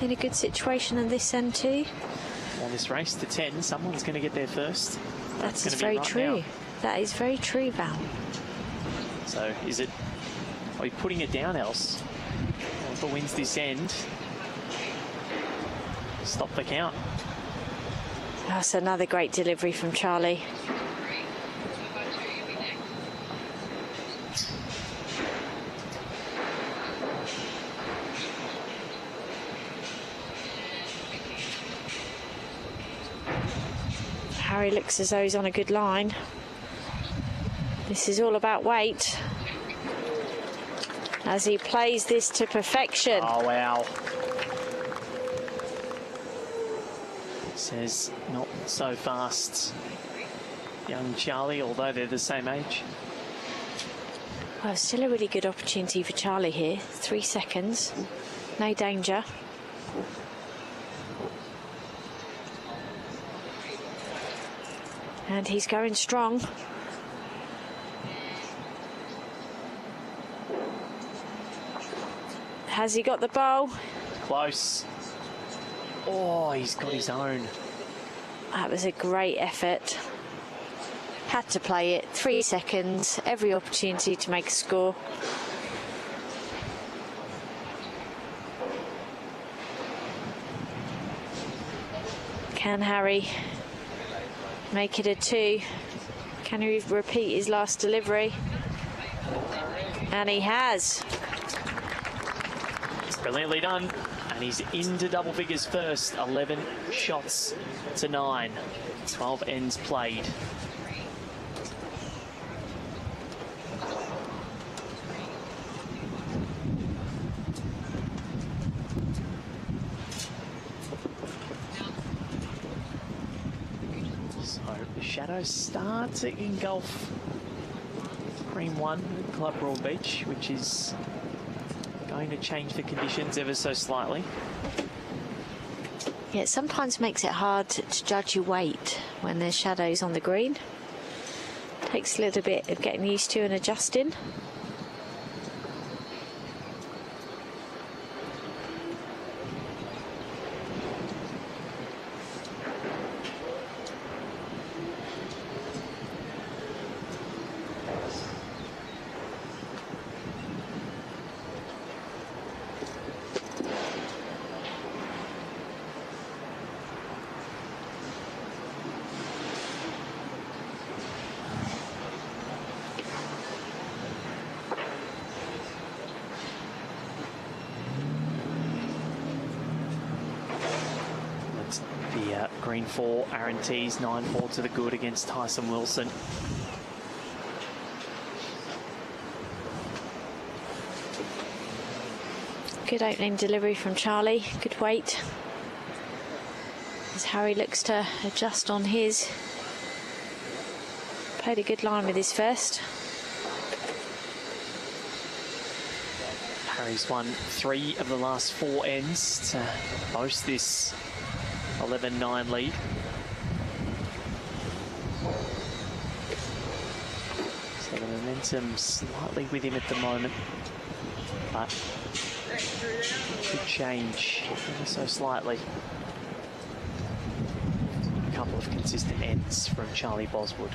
in a good situation in this end too. On this race to 10, someone's going to get there first. That is very true. Now. That is very true, Val. So is it, are you putting it down else? Whoever wins this end, stop the count. That's another great delivery from Charlie. Harry looks as though he's on a good line. This is all about weight as he plays this to perfection. Oh, wow. Says not so fast, young Charlie, although they're the same age. Well, still a really good opportunity for Charlie here. 3 seconds, no danger. And he's going strong. Has he got the bowl? Close. Oh, he's got his own. That was a great effort. Had to play it. 3 seconds, every opportunity to make a score. Can Harry make it a 2? Can he repeat his last delivery? And he has. Brilliantly done. And he's into double figures first. 11 shots to 9. 12 ends played. So the shadows start to engulf Green 1 at Club Broadbeach, which is going to change the conditions ever so slightly. Yeah, it sometimes makes it hard to judge your weight when there's shadows on the green. Takes a little bit of getting used to and adjusting. Green 4, Aaron Tees, 9-4 to the good against Tyson Wilson. Good opening delivery from Charlie, good weight. As Harry looks to adjust on his. Played a good line with his first. Harry's won 3 of the last 4 ends to boast this 11-9 lead. So the momentum slightly with him at the moment, but could change ever so slightly. A couple of consistent ends from Charlie Boswood.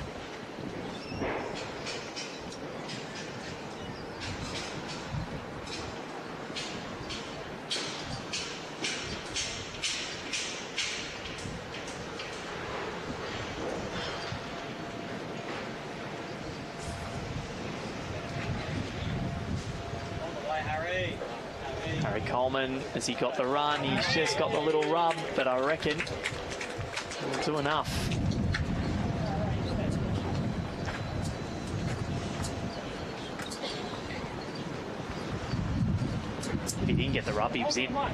Harry Coleman, has he got the run? He's just got the little rub, but I reckon he'll do enough. If he didn't get the rub, he was in. But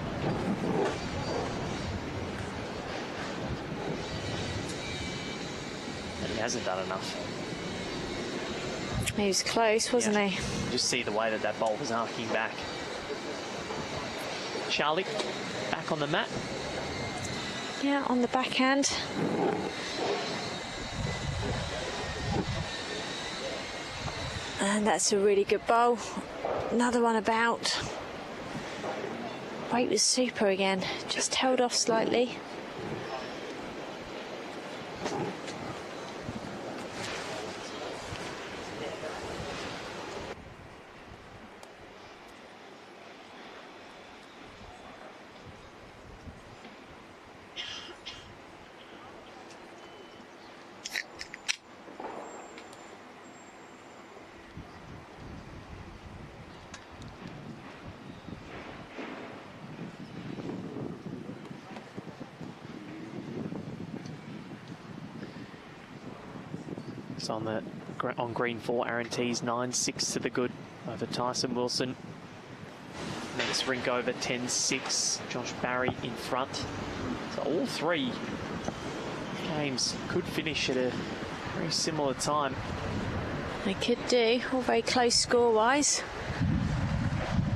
he hasn't done enough. He was close, wasn't he? Just see the way that that ball was arcing back. Charlie, back on the mat. Yeah, on the backhand. And that's a really good bowl. Another one about. Weight was super again. Just held off slightly. So on green 4, Aaron Tees 9-6 to the good over Tyson Wilson. Next rink over 10-6. Josh Barry in front. So all three games could finish at a very similar time. They could do. All very close score-wise.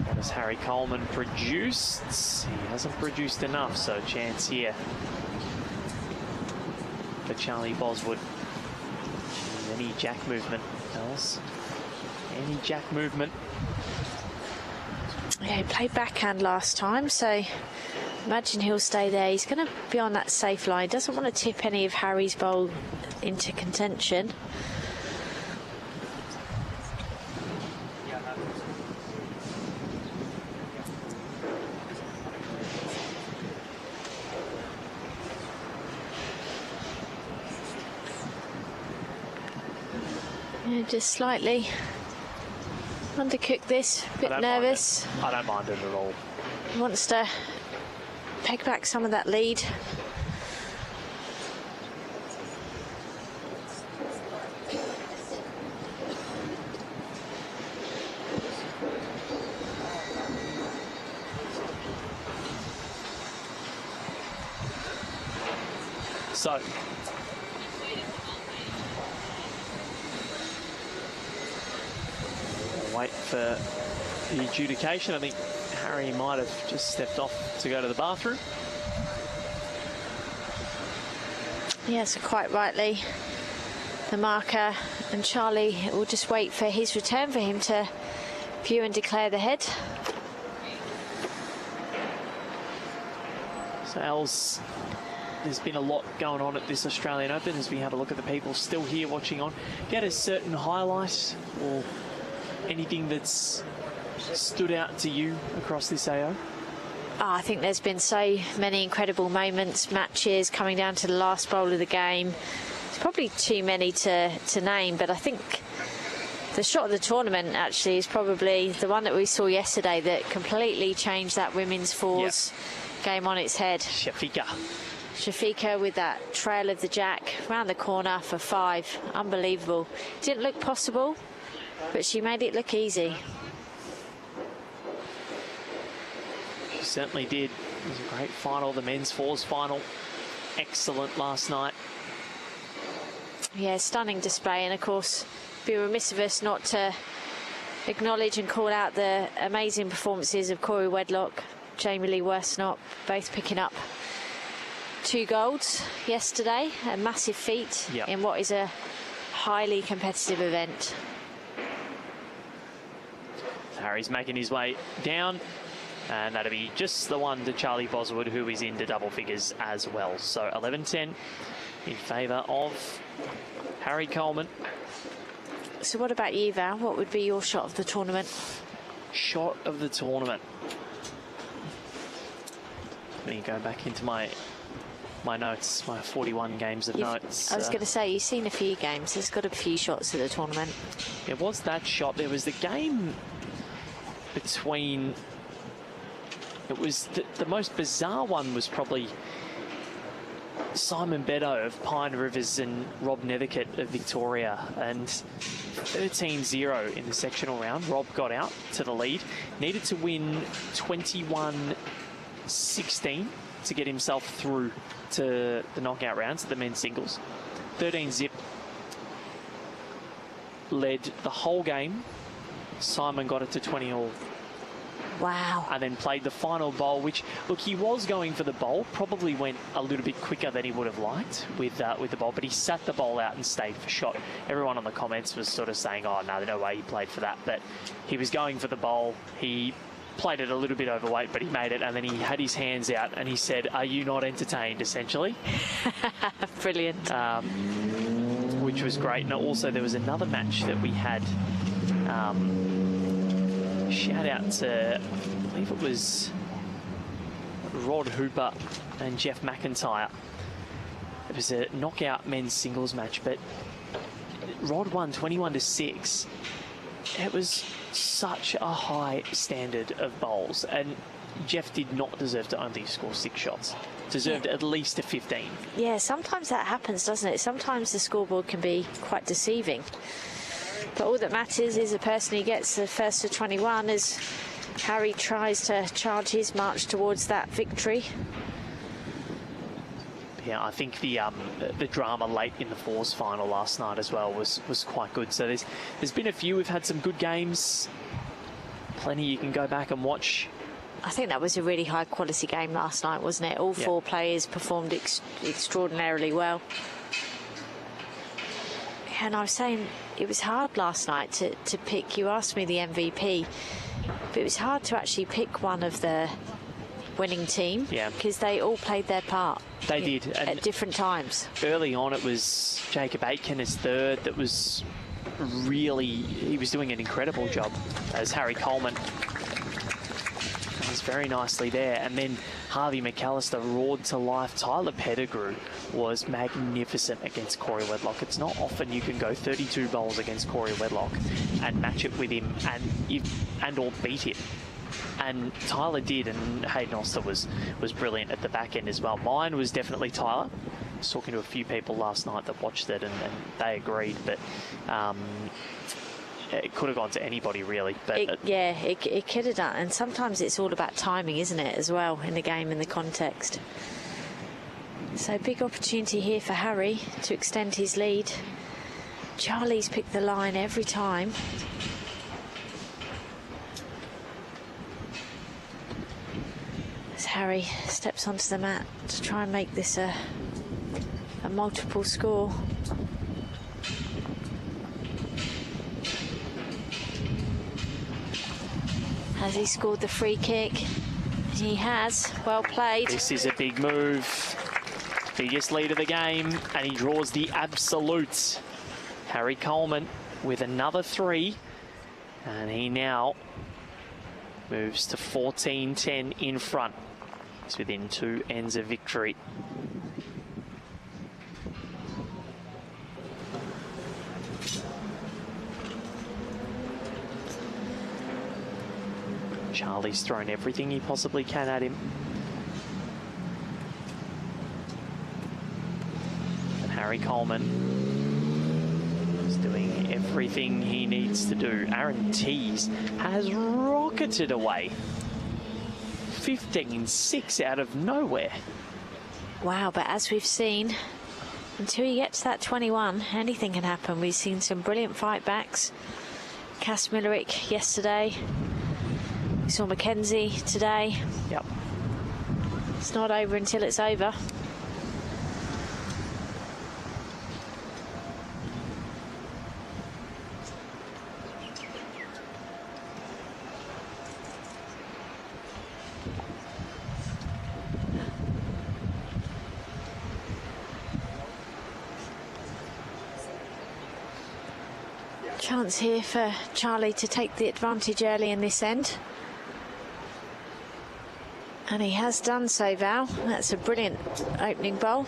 What has Harry Coleman produced? He hasn't produced enough, so chance here for Charlie Boswood. Any jack movement, Els? Any jack movement? Yeah, he played backhand last time, so imagine he'll stay there. He's going to be on that safe line. Doesn't want to tip any of Harry's bowl into contention. Yeah, just slightly undercooked this, a bit nervous. I don't mind it at all. He wants to peg back some of that lead. So wait for the adjudication. I think Harry might have just stepped off to go to the bathroom. Yes, quite rightly. The marker and Charlie will just wait for his return for him to view and declare the head. So Els, there's been a lot going on at this Australian Open as we have a look at the people still here watching on. Get a certain highlight or anything that's stood out to you across this AO? I think there's been so many incredible moments, matches coming down to the last bowl of the game. It's probably too many to name, but I think the shot of the tournament actually is probably the one that we saw yesterday that completely changed that women's fours game on its head. Shafiqa with that trail of the jack round the corner for 5. Unbelievable. Didn't look possible, but she made it look easy. She certainly did. It was a great final, the men's fours final. Excellent last night. Yeah, stunning display, and of course, be remiss of us not to acknowledge and call out the amazing performances of Corey Wedlock, Jamie Lee Worsnop, both picking up 2 golds yesterday. A massive feat in what is a highly competitive event. Harry's making his way down, and that'll be just the one to Charlie Boswood, who is into double figures as well. So 11-10 in favour of Harry Coleman. So what about you, Val? What would be your shot of the tournament? Shot of the tournament. Let me go back into my notes, my 41 games of notes. I was going to say, you've seen a few games. There's got a few shots of the tournament. It was that shot. There was the game between It was the most bizarre one was probably Simon Beddoe of Pine Rivers and Rob Nethercutt of Victoria, and 13-0 in the sectional round. Rob got out to the lead, needed to win 21-16 to get himself through to the knockout rounds of the men's singles. 13-zip led the whole game. Simon got it to 20-all. Wow. And then played the final bowl, which, look, he was going for the bowl, probably went a little bit quicker than he would have liked with the bowl, but he sat the bowl out and stayed for shot. Everyone on the comments was sort of saying, oh, no, there's no way he played for that, but he was going for the bowl. He played it a little bit overweight, but he made it, and then he had his hands out and he said, are you not entertained, essentially? Brilliant. Which was great. And also there was another match that we had. Shout out to, I believe it was Rod Hooper and Jeff McIntyre. It was a knockout men's singles match, but Rod won 21-6. It was such a high standard of bowls, and Jeff did not deserve to only score 6 shots. Deserved at least a 15. Yeah, sometimes that happens, doesn't it? Sometimes the scoreboard can be quite deceiving. But all that matters is the person who gets the first to 21 as Harry tries to charge his march towards that victory. Yeah, I think the drama late in the fours final last night as well was quite good. So there's been a few. We've had some good games. Plenty you can go back and watch. I think that was a really high quality game last night, wasn't it? All 4 players performed extraordinarily well. And I was saying it was hard last night to pick. You asked me the MVP, but it was hard to actually pick one of the winning team. Yeah. Because they all played their part. They did. And at different times. Early on, it was Jacob Aitken as third. That was really, he was doing an incredible job as Harry Coleman. Was very nicely there. And then Harvey McAllister roared to life. Tyler Pettigrew was magnificent against Corey Wedlock. It's not often you can go 32 bowls against Corey Wedlock and match it with him and or beat him. And Tyler did, and Hayden Oster was brilliant at the back end as well. Mine was definitely Tyler. I was talking to a few people last night that watched it, and they agreed, but it could have gone to anybody, really. But it could have done. And sometimes it's all about timing, isn't it, as well, in the game, in the context. So big opportunity here for Harry to extend his lead. Charlie's picked the line every time. As Harry steps onto the mat to try and make this a multiple score. Has he scored the free kick? He has. Well played. This is a big move. Biggest lead of the game, and he draws the absolute. Harry Coleman with another 3, and he now moves to 14-10 in front. He's within 2 ends of victory. Charlie's thrown everything he possibly can at him. And Harry Coleman is doing everything he needs to do. Aaron Tees has rocketed away. 15-6 out of nowhere. Wow, but as we've seen, until you get to that 21, anything can happen. We've seen some brilliant fight backs. Cass Millerick yesterday. We saw Mackenzie today. Yep. It's not over until it's over. Chance here for Charlie to take the advantage early in this end. And he has done so, Val. That's a brilliant opening bowl.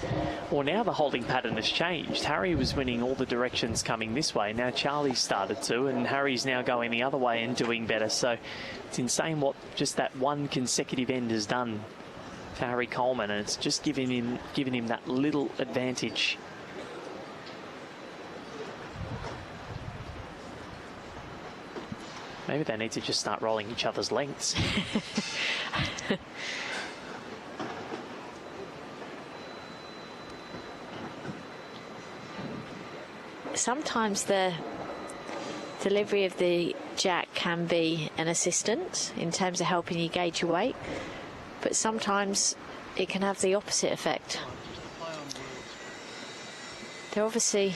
Well, now the holding pattern has changed. Harry was winning all the directions coming this way. Now Charlie started to, and Harry's now going the other way and doing better. So it's insane what just that one consecutive end has done to Harry Coleman, and it's just giving him that little advantage. Maybe they need to just start rolling each other's lengths. Sometimes the delivery of the jack can be an assistant in terms of helping you gauge your weight, but sometimes it can have the opposite effect. There obviously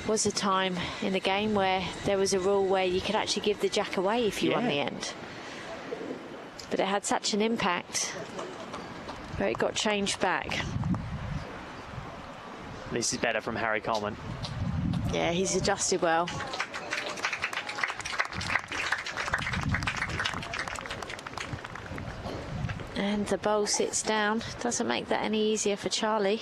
was a time in the game where there was a rule where you could actually give the jack away if you won the end, but it had such an impact where it got changed back. This is better from Harry Coleman. Yeah, he's adjusted well. And the bowl sits down. Doesn't make that any easier for Charlie.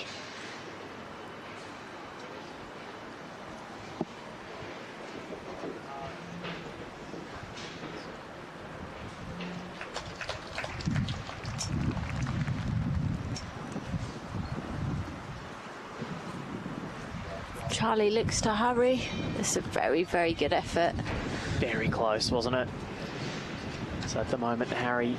Charlie looks to hurry. It's a very, very good effort. Very close, wasn't it? So at the moment, Harry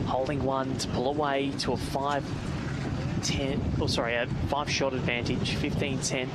holding one to pull away to a 5-10, oh sorry, a 5-shot advantage, 15-10.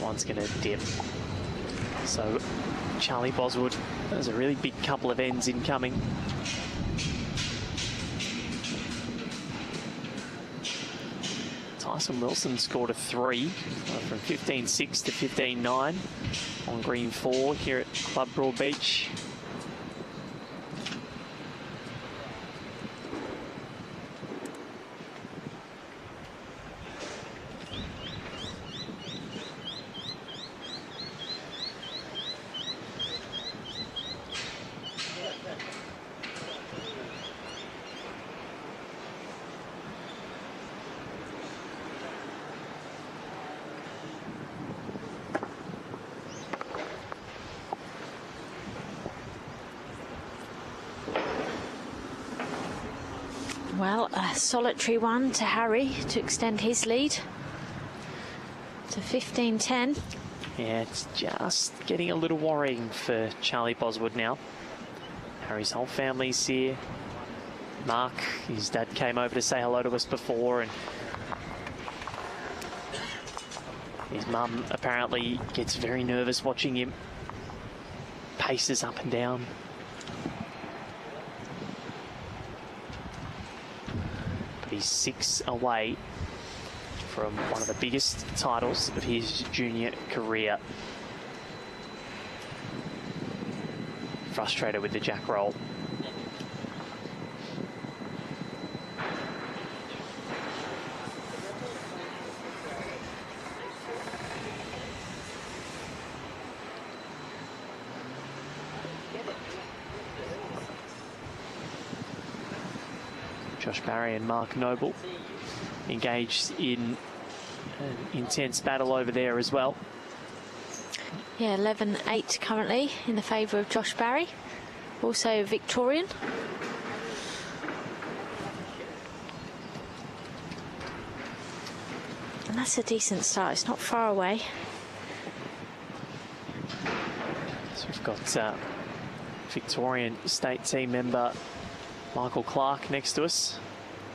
One's going to dip. So Charlie Boswood has a really big couple of ends incoming. Tyson Wilson scored a 3 from 15-6 to 15-9 on green 4 here at Club Broadbeach. Well, a solitary one to Harry to extend his lead to 15-10. Yeah, it's just getting a little worrying for Charlie Boswood now. Harry's whole family's here. Mark, his dad, came over to say hello to us before, and his mum apparently gets very nervous watching him. Paces up and down. He's 6 away from one of the biggest titles of his junior career. Frustrated with the jack roll. Josh Barry and Mark Noble engaged in an intense battle over there as well. Yeah, 11-8 currently in the favour of Josh Barry, also Victorian. And that's a decent start, it's not far away. So we've got Victorian state team member Michael Clark next to us.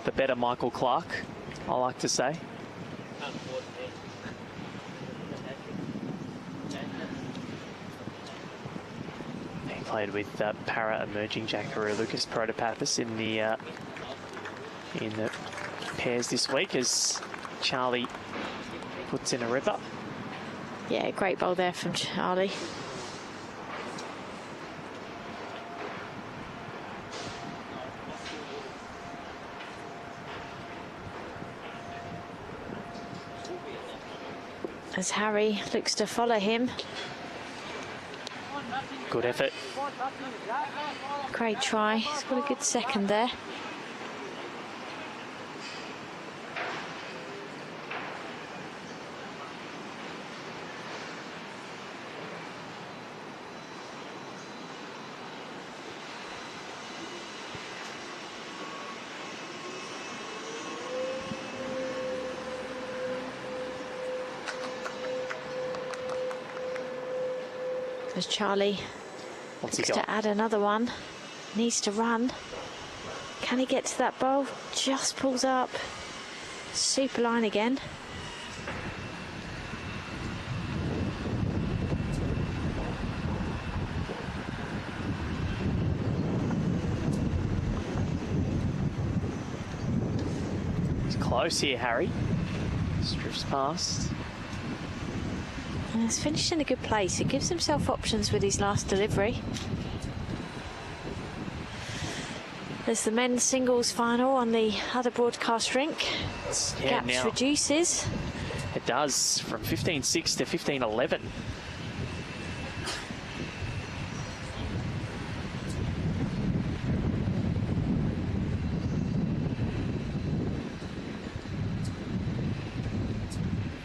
The better Michael Clark, I like to say. He played with para emerging Jackaroo Lucas Protopathis in the pairs this week as Charlie puts in a ripper. Yeah, great bowl there from Charlie. As Harry looks to follow him. Good effort. Great try. He's got a good second there. As Charlie What's he looks got? to add another one, needs to run. Can he get to that bowl? Just pulls up. Super line again. He's close here, Harry. Drifts past. And he's finished in a good place. He gives himself options with his last delivery. There's the men's singles final on the other broadcast rink. Yeah, Gaps now reduces. it does from 15-6 to 15-11.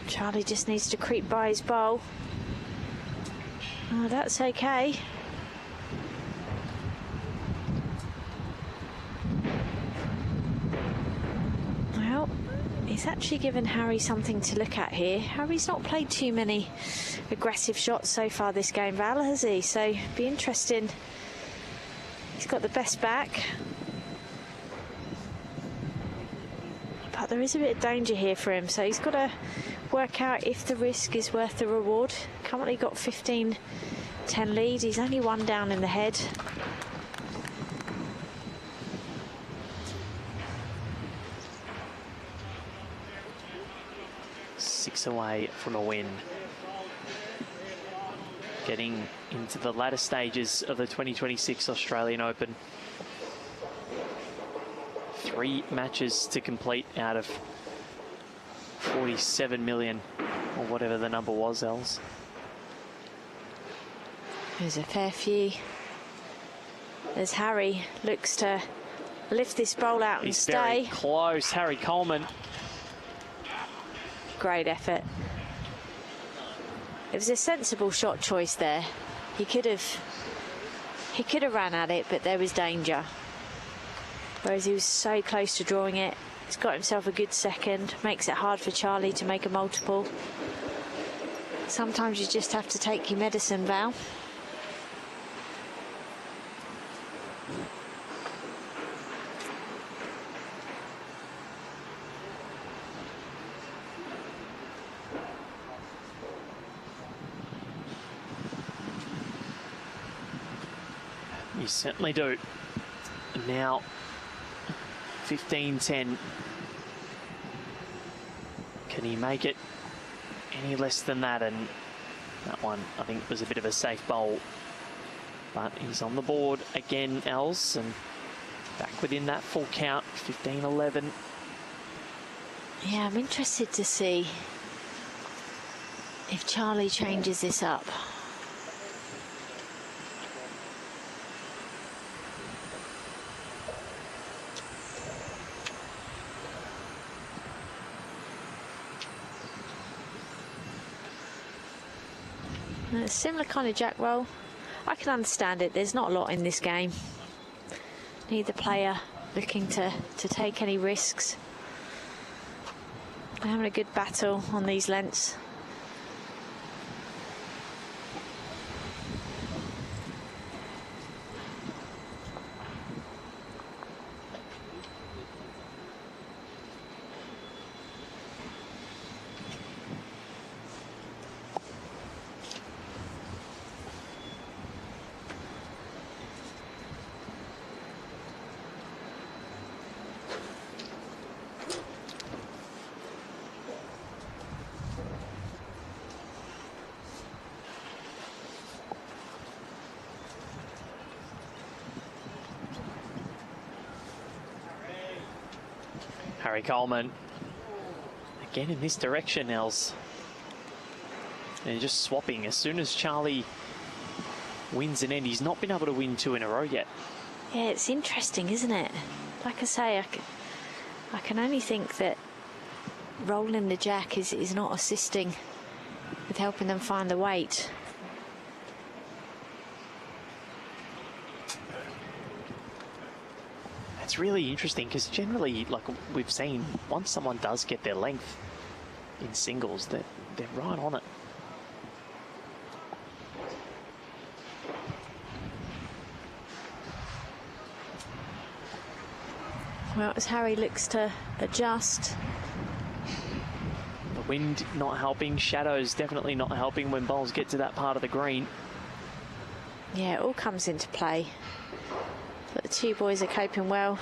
Charlie just needs to creep by his bowl. Oh, that's okay. Well, he's actually given Harry something to look at here. Harry's not played too many aggressive shots so far this game, Val, has he? So, be interesting. He's got the best back. But there is a bit of danger here for him, so he's got to work out if the risk is worth the reward. Currently got 15-10 lead. He's only one down in the head. Six away from a win. Getting into the latter stages of the 2026 Australian Open. 3 matches to complete out of 47 million, or whatever the number was, Els. There's a fair few. As Harry looks to lift this bowl out and He's stay. very close, Harry Coleman. Great effort. It was a sensible shot choice there. He could have ran at it, but there was danger. Whereas he was so close to drawing it. He's got himself a good second. Makes it hard for Charlie to make a multiple. Sometimes you just have to take your medicine, Val. You certainly do. Now, 15-10. Can he make it any less than that? And that one, I think, was a bit of a safe bowl. But he's on the board again, Els, and back within that full count, 15-11. Yeah, I'm interested to see if Charlie changes this up. A similar kind of jack roll. I can understand it. There's not a lot in this game. Neither player looking to take any risks. They're having a good battle on these lengths. Harry Coleman again in this direction, Els. And just swapping. As soon as Charlie wins an end, he's not been able to win 2 in a row yet. Yeah, it's interesting, isn't it? Like I say, I can only think that rolling the jack is not assisting with helping them find the weight. It's really interesting because generally, like we've seen, once someone does get their length in singles, they're right on it. Well, as Harry looks to adjust. The wind not helping, shadows definitely not helping when bowls get to that part of the green. Yeah, it all comes into play. But the two boys are coping well.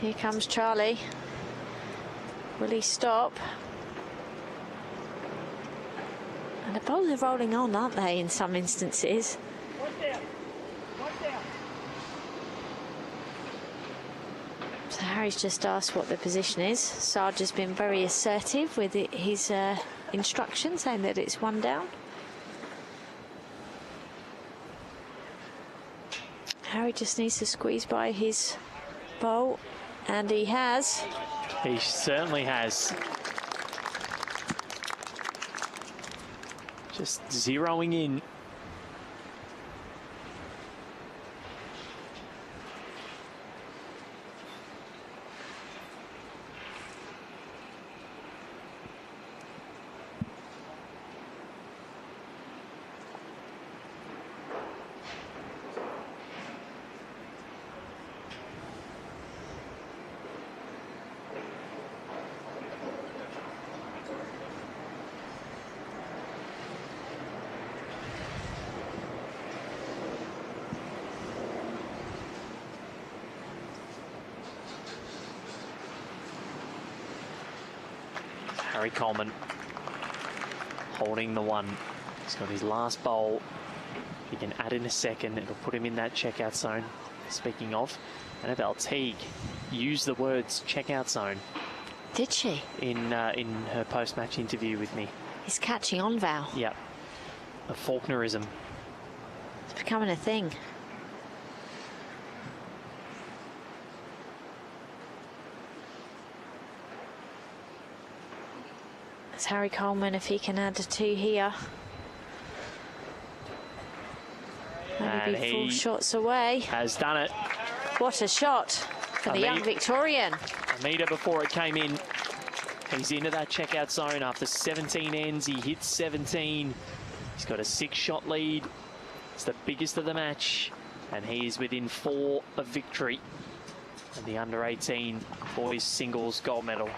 Here comes Charlie. Will he stop? And the bowls are rolling on, aren't they, in some instances? So Harry's just asked what the position is. Sarge has been very assertive with his instructions, saying that it's 1 down. Harry just needs to squeeze by his bowl. And he has. He certainly has. Just zeroing in. Harry Coleman holding the 1. He's got his last bowl. He can add in a second. It'll put him in that checkout zone. Speaking of, Annabelle Teague used the words checkout zone. Did she? In her post-match interview with me. He's catching on, Val. Yep. A Faulknerism. It's becoming a thing. It's Harry Coleman, if he can add a 2 here. Maybe be 4 shots away. Has done it. What a shot for the young Victorian. A metre before it came in. He's into that checkout zone after 17 ends. He hits 17. He's got a 6-shot lead. It's the biggest of the match. And he is within 4 of victory. And the under-18 boys singles gold medal.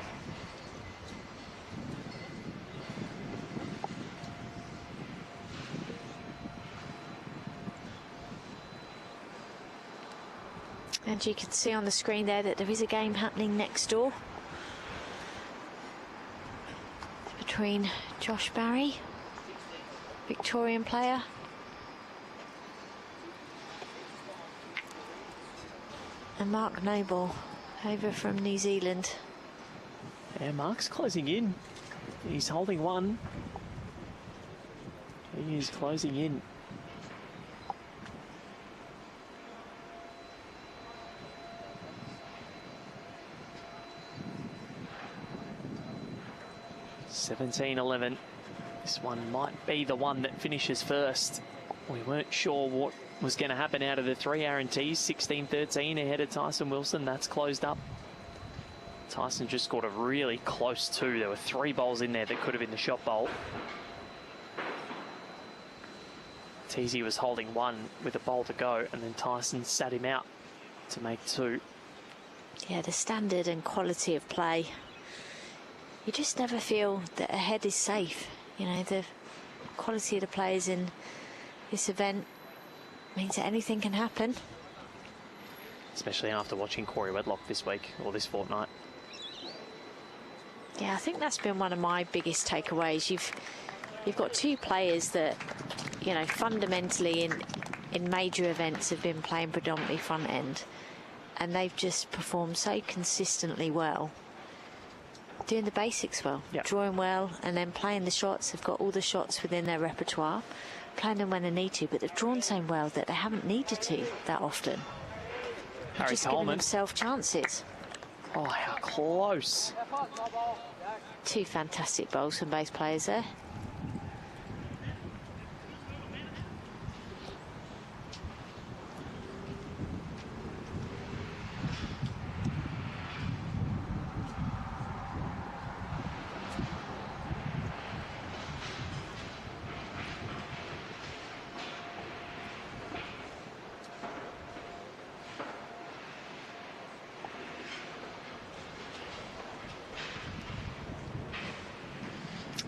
And you can see on the screen there that there is a game happening next door between Josh Barry, Victorian player, and Mark Noble over from New Zealand. Yeah, Mark's closing in. He's holding 1. He is closing in. (17-11). This one might be the one that finishes first. We weren't sure what was going to happen out of the 3 R&Ts. 16-13 ahead of Tyson Wilson. That's closed up. Tyson just scored a really close 2. There were 3 bowls in there that could have been the shot bowl. Teasy was holding 1 with a bowl to go, and then Tyson sat him out to make 2. Yeah, the standard and quality of play. You just never feel that a head is safe. You know, the quality of the players in this event means that anything can happen. especially after watching Corey Wedlock this week or this fortnight. Yeah, I think that's been one of my biggest takeaways. You've got two players that, you know, fundamentally in major events have been playing predominantly front end, and they've just performed so consistently well, doing the basics well, drawing well, and then playing the shots. They've got all the shots within their repertoire, playing them when they need to, but they've drawn so well that they haven't needed to that often. Harry just Coleman. giving themselves chances. Oh, how close. Two fantastic bowls from both players there.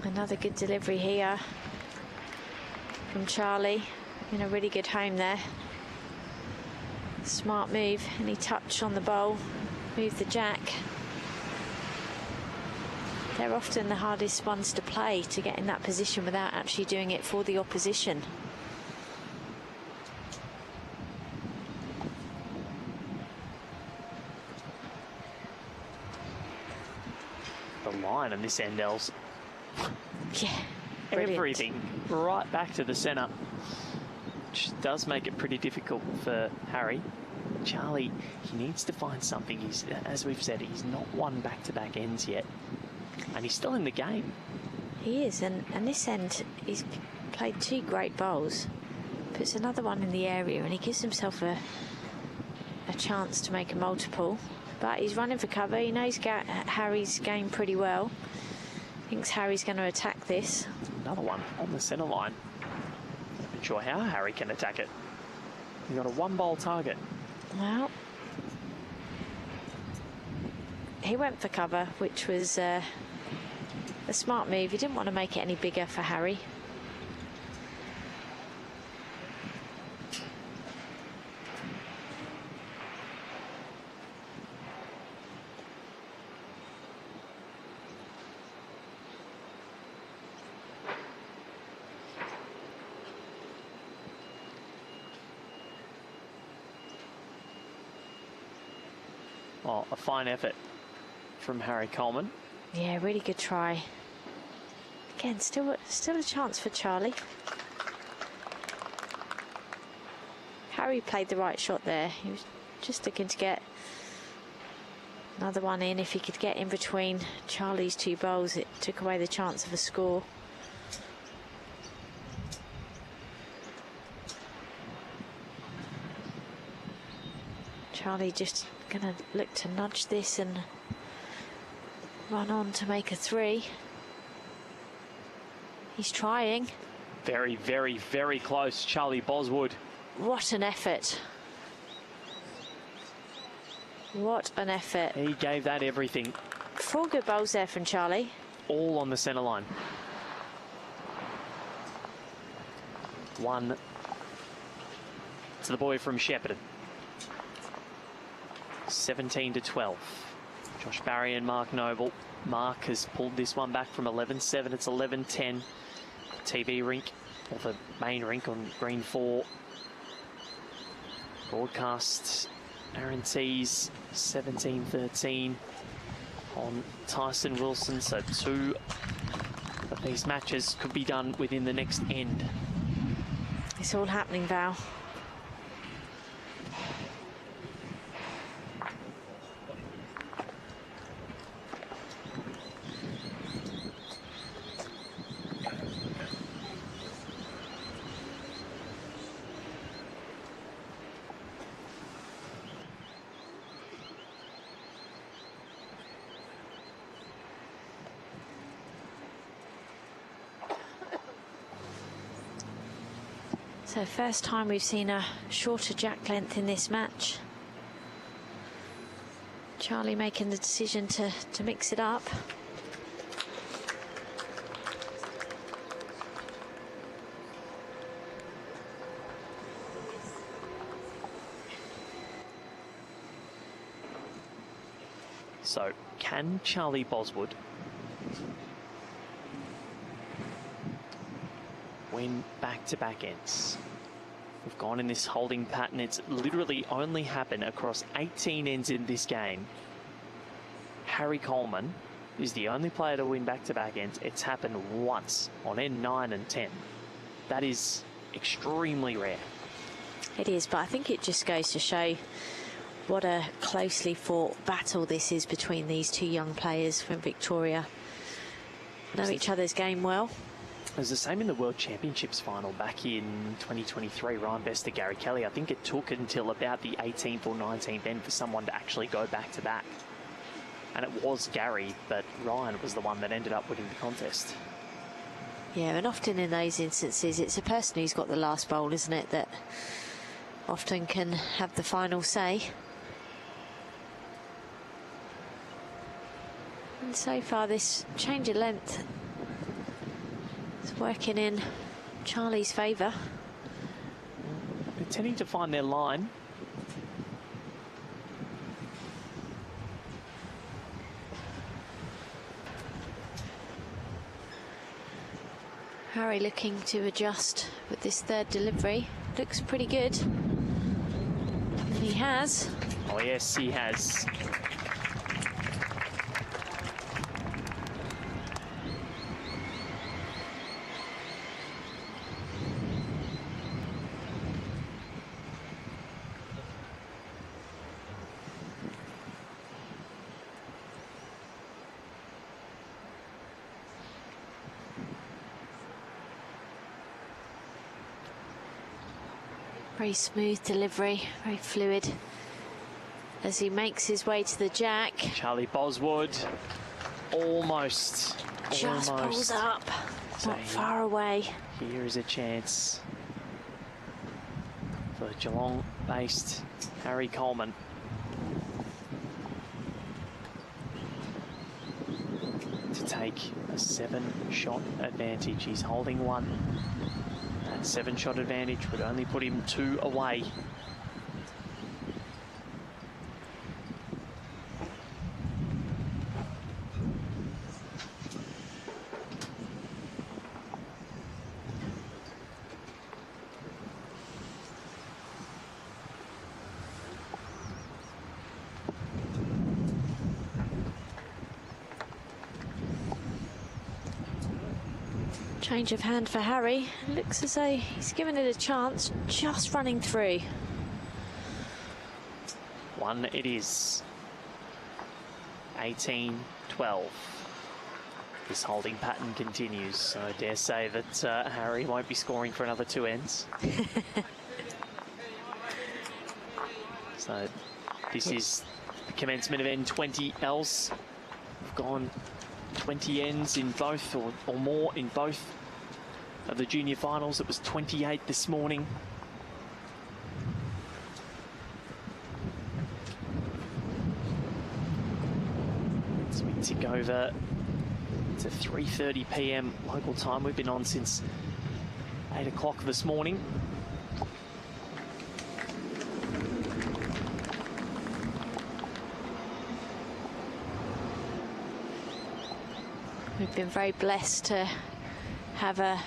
Another good delivery here from Charlie. In a really good home there. Smart move, any touch on the bowl, move the jack. They're often the hardest ones to play, to get in that position without actually doing it for the opposition. The line on this end, Els. Yeah, brilliant. Everything right back to the centre, which does make it pretty difficult for Harry. Charlie, he needs to find something. He's, as we've said, he's not won back-to-back ends yet, and he's still in the game. He is, and this end, he's played two great bowls, puts another one in the area, and he gives himself a chance to make a multiple. But he's running for cover. He knows Harry's game pretty well. Thinks Harry's going to attack this. Another one on the centre line. Not sure how Harry can attack it. He's got a one-bowl target. Well, he went for cover, which was a smart move. He didn't want to make it any bigger for Harry. Oh, a fine effort from Harry Coleman. Yeah, really good try. Again, still a chance for Charlie. Harry played the right shot there. He was just looking to get another one in. If he could get in between Charlie's two bowls, it took away the chance of a score. Charlie just going to look to nudge this and run on to make a three. He's trying. Very, very, very close, Charlie Boswood. What an effort. What an effort. He gave that everything. 4 good bowls there from Charlie. All on the centre line. One to the boy from Shepparton. 17-12. Josh Barry and Mark Noble. Mark has pulled this one back from 11-7. It's 11-10. TV rink, or the main rink on green 4. Broadcast Aaron T's 17-13 on Tyson Wilson. So 2 of these matches could be done within the next end. It's all happening, Val. So first time we've seen a shorter jack length in this match. Charlie making the decision to mix it up. So can Charlie Boswood win back-to-back ends? We've gone in this holding pattern. It's literally only happened across 18 ends in this game. Harry Coleman is the only player to win back-to-back ends. It's happened once on end 9 and 10. That is extremely rare. It is, but I think it just goes to show what a closely fought battle this is between these two young players from Victoria. Know each other's game well. It was the same in the World Championships final back in 2023. Ryan Bester, Gary Kelly. I think it took until about the 18th or 19th end for someone to actually go back-to-back. And it was Gary, but Ryan was the one that ended up winning the contest. Yeah, and often in those instances, it's a person who's got the last bowl, isn't it, that often can have the final say. And so far, this change of length is working in Charlie's favour. They're tending to find their line. Harry looking to adjust with this third delivery. Looks pretty good. And he has. Oh, yes, he has. Very smooth delivery, very fluid as he makes his way to the jack. Charlie Boswood almost Pulls up, not far away. Here is a chance for Geelong-based Harry Coleman. To take a 7-shot advantage. He's holding one. That 7-shot advantage would only put him 2 away. Change of hand for Harry. Looks as though he's given it a chance, just running through. One it is. 18-12. This holding pattern continues, so I dare say that Harry won't be scoring for another 2 ends. So this is the commencement of end 20 else. We've gone 20 ends in both or more in both of the junior finals. It was 28 this morning. As we tick over to 3:30 p.m. local time. We've been on since 8 o'clock this morning. We've been very blessed to have a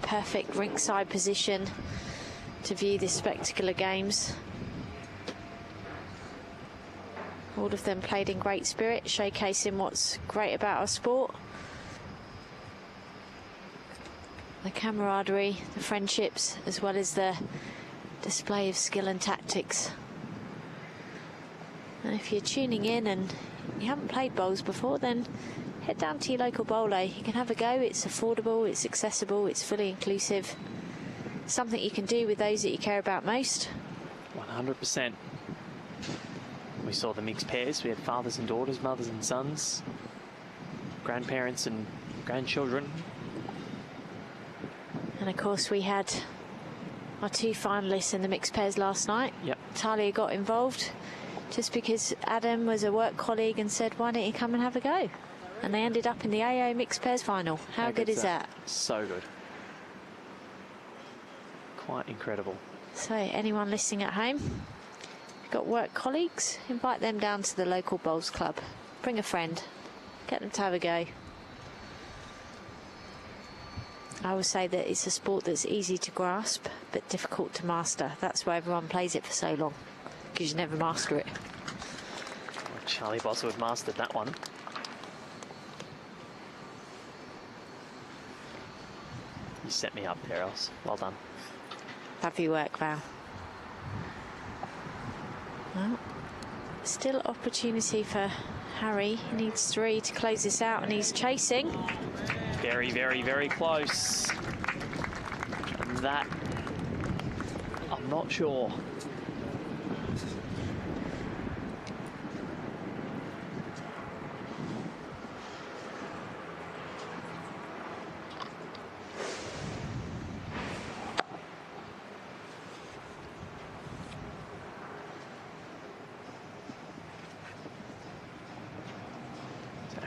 perfect rinkside position to view this spectacular games. All of them played in great spirit, showcasing what's great about our sport. The camaraderie, the friendships, as well as the display of skill and tactics. And if you're tuning in and you haven't played bowls before, then head down to your local bowler. You can have a go. It's affordable, it's accessible, it's fully inclusive. Something you can do with those that you care about most. 100%. We saw the mixed pairs. We had fathers and daughters, mothers and sons, grandparents and grandchildren. And of course we had our 2 finalists in the mixed pairs last night. Yep. Talia got involved just because Adam was a work colleague and said, why don't you come and have a go? And they ended up in the AO mixed pairs final. How good is that? So good. Quite incredible. So anyone listening at home, Got work colleagues? Invite them down to the local bowls club. Bring a friend. Get them to have a go. I would say that it's a sport that's easy to grasp but difficult to master. That's why everyone plays it for so long, because you never master it. Well, Charlie Bosworth mastered that one. You set me up there, Els. Well done. Lovely work, Val. Well, still opportunity for Harry. He needs 3 to close this out, and he's chasing. Very, very, very close. And that, I'm not sure.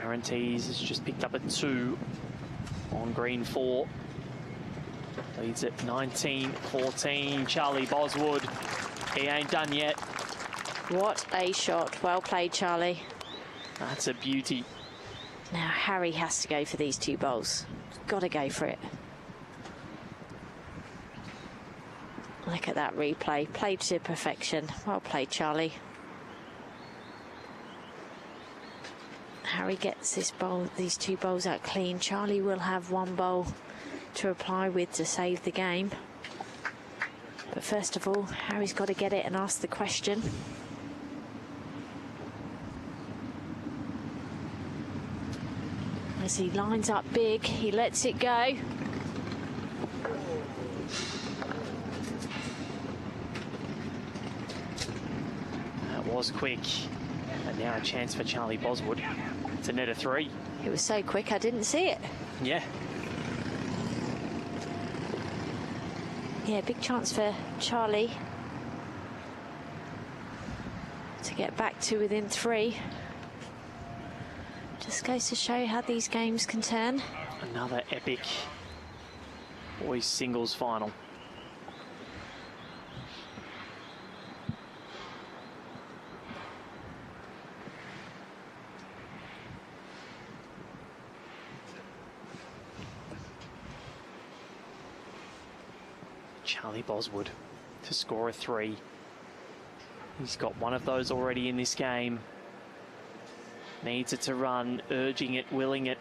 Aaron Tees has just picked up a 2 on green 4. Leads at 19-14. Charlie Boswood, he ain't done yet. What a shot. Well played, Charlie. That's a beauty. Now Harry has to go for these 2 bowls. Got to go for it. Look at that replay. Played to perfection. Well played, Charlie. Harry gets this bowl, these 2 bowls out clean. Charlie will have 1 bowl to reply with to save the game. But first of all, Harry's got to get it and ask the question. As he lines up big, he lets it go. That was quick. And now a chance for Charlie Boswood to net a 3. It was so quick, I didn't see it. Yeah. Yeah, big chance for Charlie to get back to within 3. Just goes to show how these games can turn. Another epic boys singles final. Charlie Boswood to score a 3. He's got 1 of those already in this game. Needs it to run, urging it, willing it.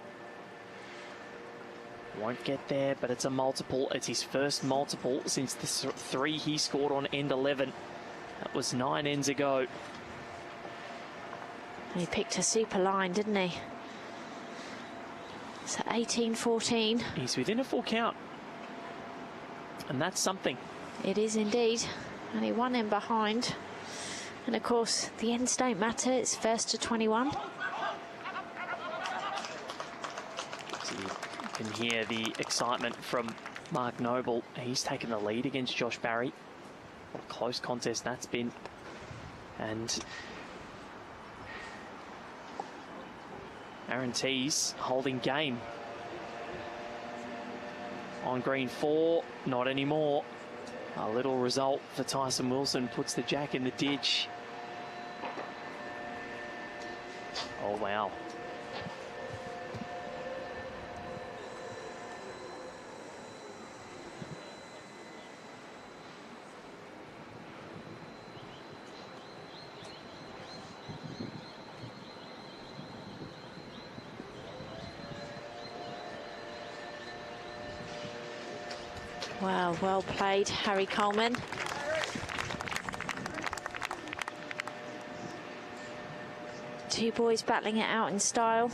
Won't get there, but it's a multiple. It's his first multiple since the 3 he scored on end 11. That was 9 ends ago. He picked a super line, didn't he? So 18-14. He's within a full count. And that's something. It is indeed. Only 1 in behind. And of course, the ends don't matter. It's first to 21. So you can hear the excitement from Mark Noble. He's taken the lead against Josh Barry. What a close contest that's been. And Aaron Tees holding game. On green 4, not anymore. A little result for Tyson Wilson puts the jack in the ditch. Oh, wow. Wow, well played, Harry Coleman. Two boys battling it out in style.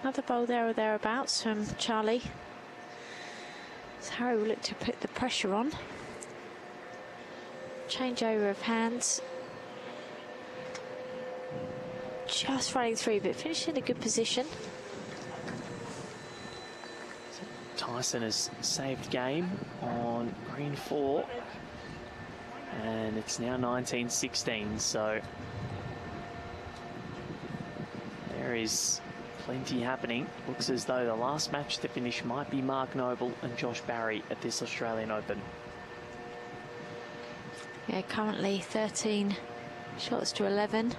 Another bowl there or thereabouts from Charlie. So Harry will look to put the pressure on. Change over of hands. Just running through, but finished in a good position. Tyson has saved game on green 4. And it's now 19-16, so there is plenty happening. Looks as though the last match to finish might be Mark Noble and Josh Barry at this Australian Open. Yeah, currently 13 shots to 11.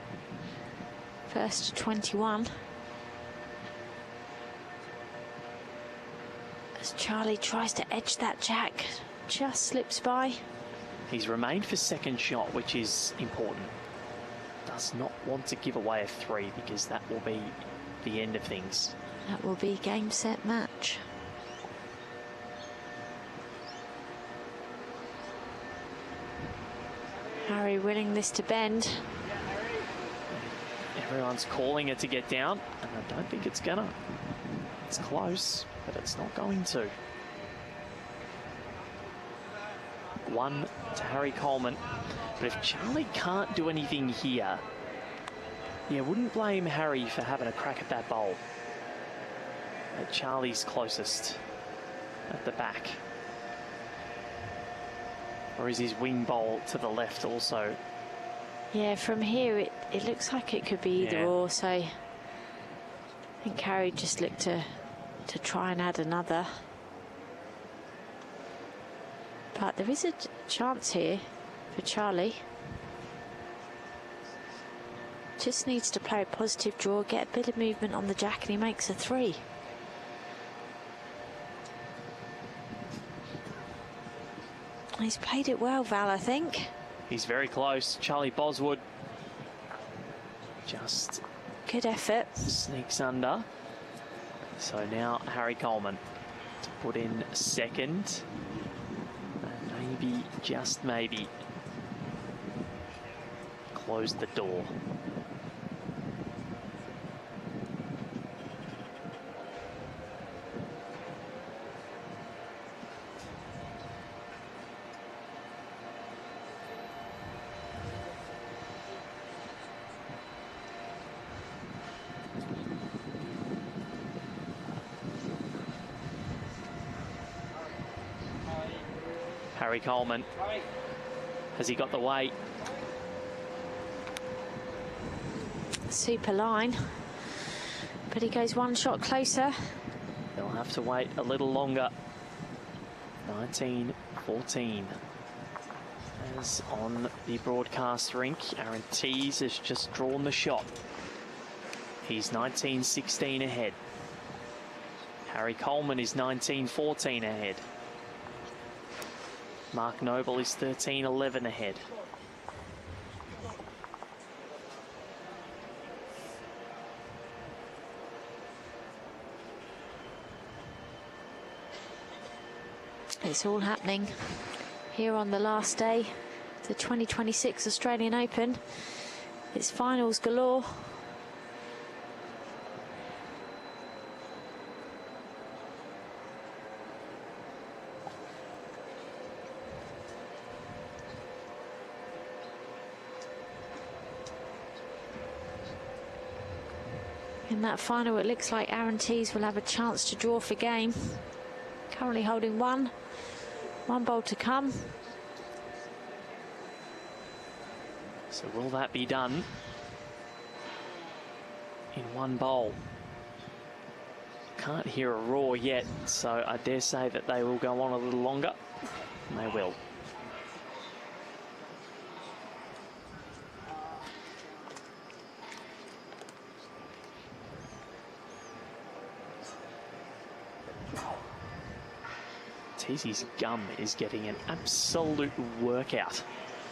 First to 21. As Charlie tries to edge that jack, just slips by. He's remained for second shot, which is important. Does not want to give away a 3 because that will be the end of things. That will be game, set, match. Harry willing this to bend. Everyone's calling it to get down, and I don't think it's gonna. It's close, but it's not going to. 1 to Harry Coleman. But if Charlie can't do anything here, yeah, wouldn't blame Harry for having a crack at that bowl. Charlie's closest at the back. Or is his wing bowl to the left also? Yeah, from here it looks like it could be either or, so I think Harry just looked to try and add another. But there is a chance here for Charlie. Just needs to play a positive draw, get a bit of movement on the jack, and he makes a 3. He's played it well, Val, I think. He's very close. Charlie Boswood just good effort. Sneaks under. So now Harry Coleman to put in second. And maybe, just maybe, close the door. Harry Coleman, has he got the weight? Super line, but he goes 1 shot closer. They'll have to wait a little longer. 19-14. As on the broadcast rink, Aaron Tees has just drawn the shot. He's 19-16 ahead. Harry Coleman is 19-14 ahead. Mark Noble is 13-11 ahead. It's all happening here on the last day, the 2026 Australian Open. It's finals galore. In that final, it looks like Aaron Tees will have a chance to draw for game. Currently holding one bowl to come. So will that be done in 1 bowl? Can't hear a roar yet, so I dare say that they will go on a little longer. And they will. Teesy's gum is getting an absolute workout.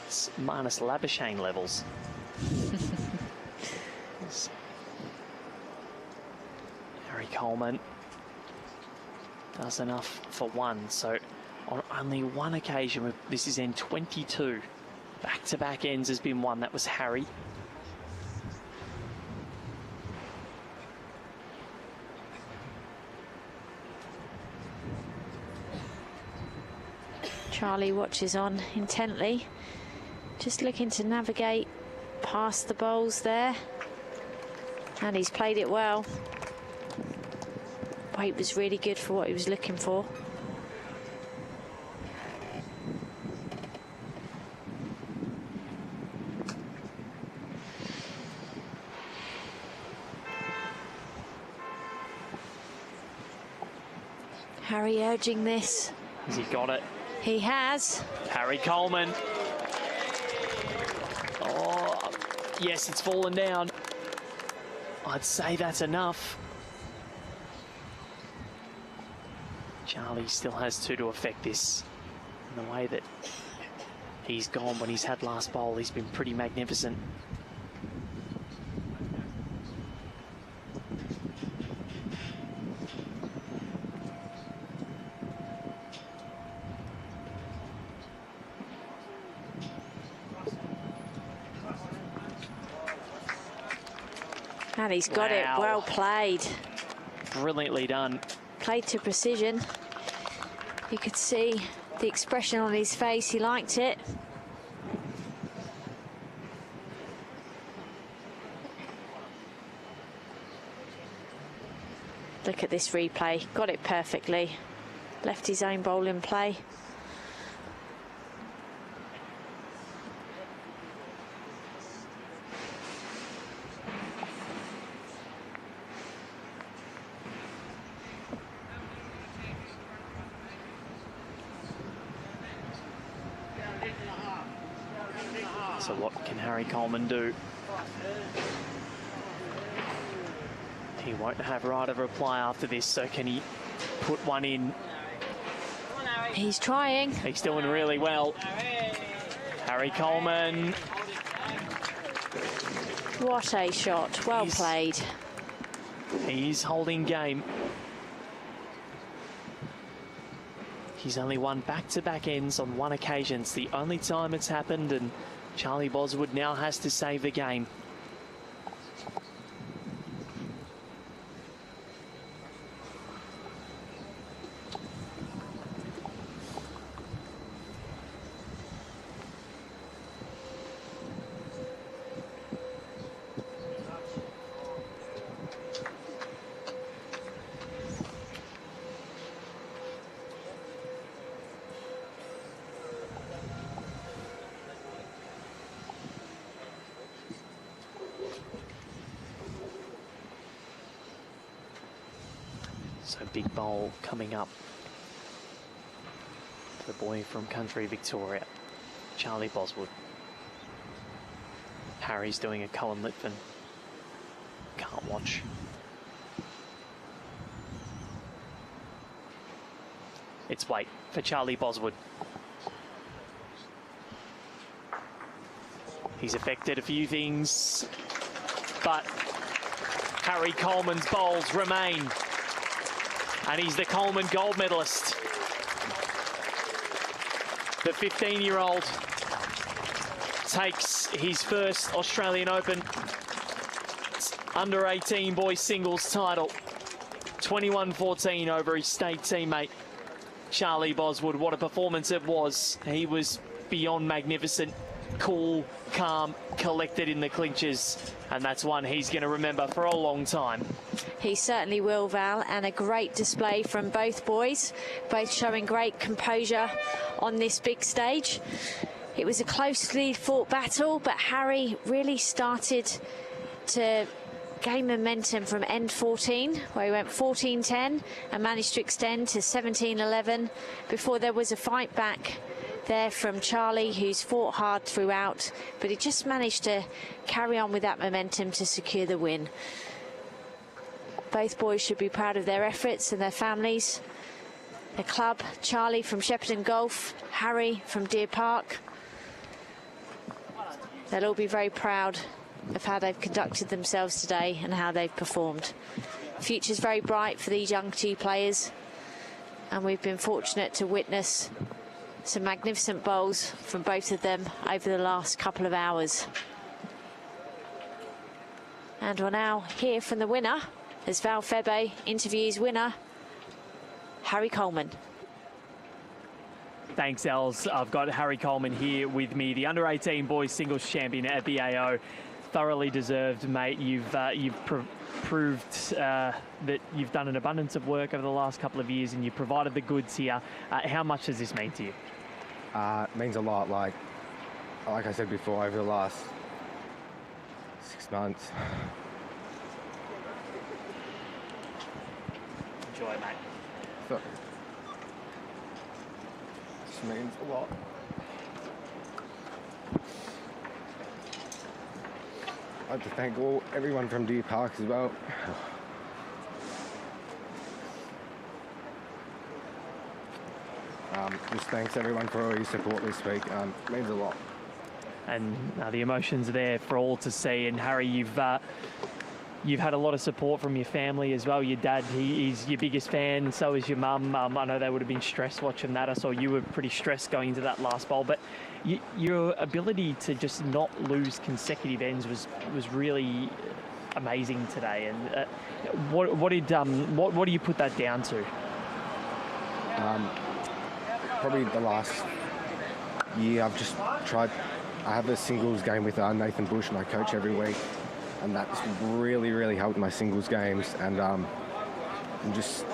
It's minus Labuschagne levels. Harry Coleman does enough for 1. So on only 1 occasion, this is in 22. Back-to-back ends has been 1. That was Harry. Charlie watches on intently, just looking to navigate past the bowls there, and he's played it well. Weight was really good for what he was looking for. Harry urging this. Has he got it? He has. Harry Coleman. Oh, yes, it's fallen down. I'd say that's enough. Charlie still has to affect this. In the way that he's gone when he's had last bowl, he's been pretty magnificent. And he's got it. Well played. Brilliantly done. Played to precision. You could see the expression on his face. He liked it. Look at this replay. Got it perfectly. Left his own bowl in play. So what can Harry Coleman do? He won't have right of reply after this, so can he put one in? He's trying. He's doing really well. Harry Coleman. What a shot. Well played. He's holding game. He's only won back-to-back ends on one occasion. It's the only time it's happened, and Charlie Boswood now has to save the game. So big bowl coming up for the boy from country Victoria, Charlie Boswood. Harry's doing a Cohen Litvin. Can't watch. It's weight for Charlie Boswood. He's affected a few things, but Harry Coleman's bowls remain. And he's the Coleman gold medalist. The 15-year-old takes his first Australian Open under-18 boys singles title. 21-14 over his state teammate, Charlie Boswood. What a performance it was. He was beyond magnificent, cool, calm, collected in the clinches. And that's one he's going to remember for a long time. He certainly will, Val, and a great display from both boys, both showing great composure on this big stage. It was a closely fought battle, but Harry really started to gain momentum from end 14, where he went 14-10 and managed to extend to 17-11 before there was a fight back there from Charlie, who's fought hard throughout, but he just managed to carry on with that momentum to secure the win. Both boys should be proud of their efforts and their families. The club, Charlie from Shepparton Golf, Harry from Deer Park. They'll all be very proud of how they've conducted themselves today and how they've performed. The future's very bright for these young two players, and we've been fortunate to witness some magnificent bowls from both of them over the last couple of hours. And we'll now hear from the winner as Val Febe interviews winner Harry Coleman. Thanks, Els. I've got Harry Coleman here with me, the under-18 boys singles champion at the AO. thoroughly deserved, mate. You've proved that you've done an abundance of work over the last couple of years, and you provided the goods here. How much does this mean to you? It means a lot. Like I said before, over the last 6 months. Enjoy, mate. So, this means a lot. I'd like to thank everyone from Deer Park as well. Just thanks everyone for all your support this week. It means a lot. And the emotions are there for all to see. And Harry, you've had a lot of support from your family as well. Your dad, he's your biggest fan, so is your mum. I know they would have been stressed watching that. I saw you were pretty stressed going into that last bowl, but your ability to just not lose consecutive ends was really amazing today. And what do you put that down to? Probably the last year I've just tried. I have a singles game with Nathan Bush, and I coach every week, and that's really, really helped my singles games. And just,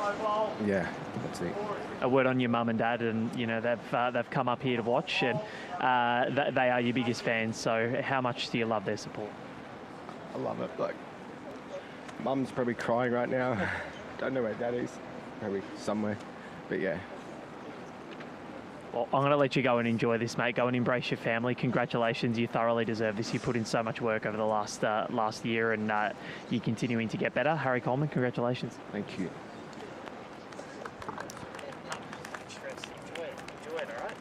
yeah, that's it. A word on your mum and dad, and they've come up here to watch, and they are your biggest fans. So how much do you love their support? I love it. Like, mum's probably crying right now. Don't know where dad is. Probably somewhere, but yeah. Well, I'm going to let you go and enjoy this, mate. Go and embrace your family. Congratulations. You thoroughly deserve this. You put in so much work over the last year, and you're continuing to get better. Harry Coleman, congratulations. Thank you. Enjoy it, all right?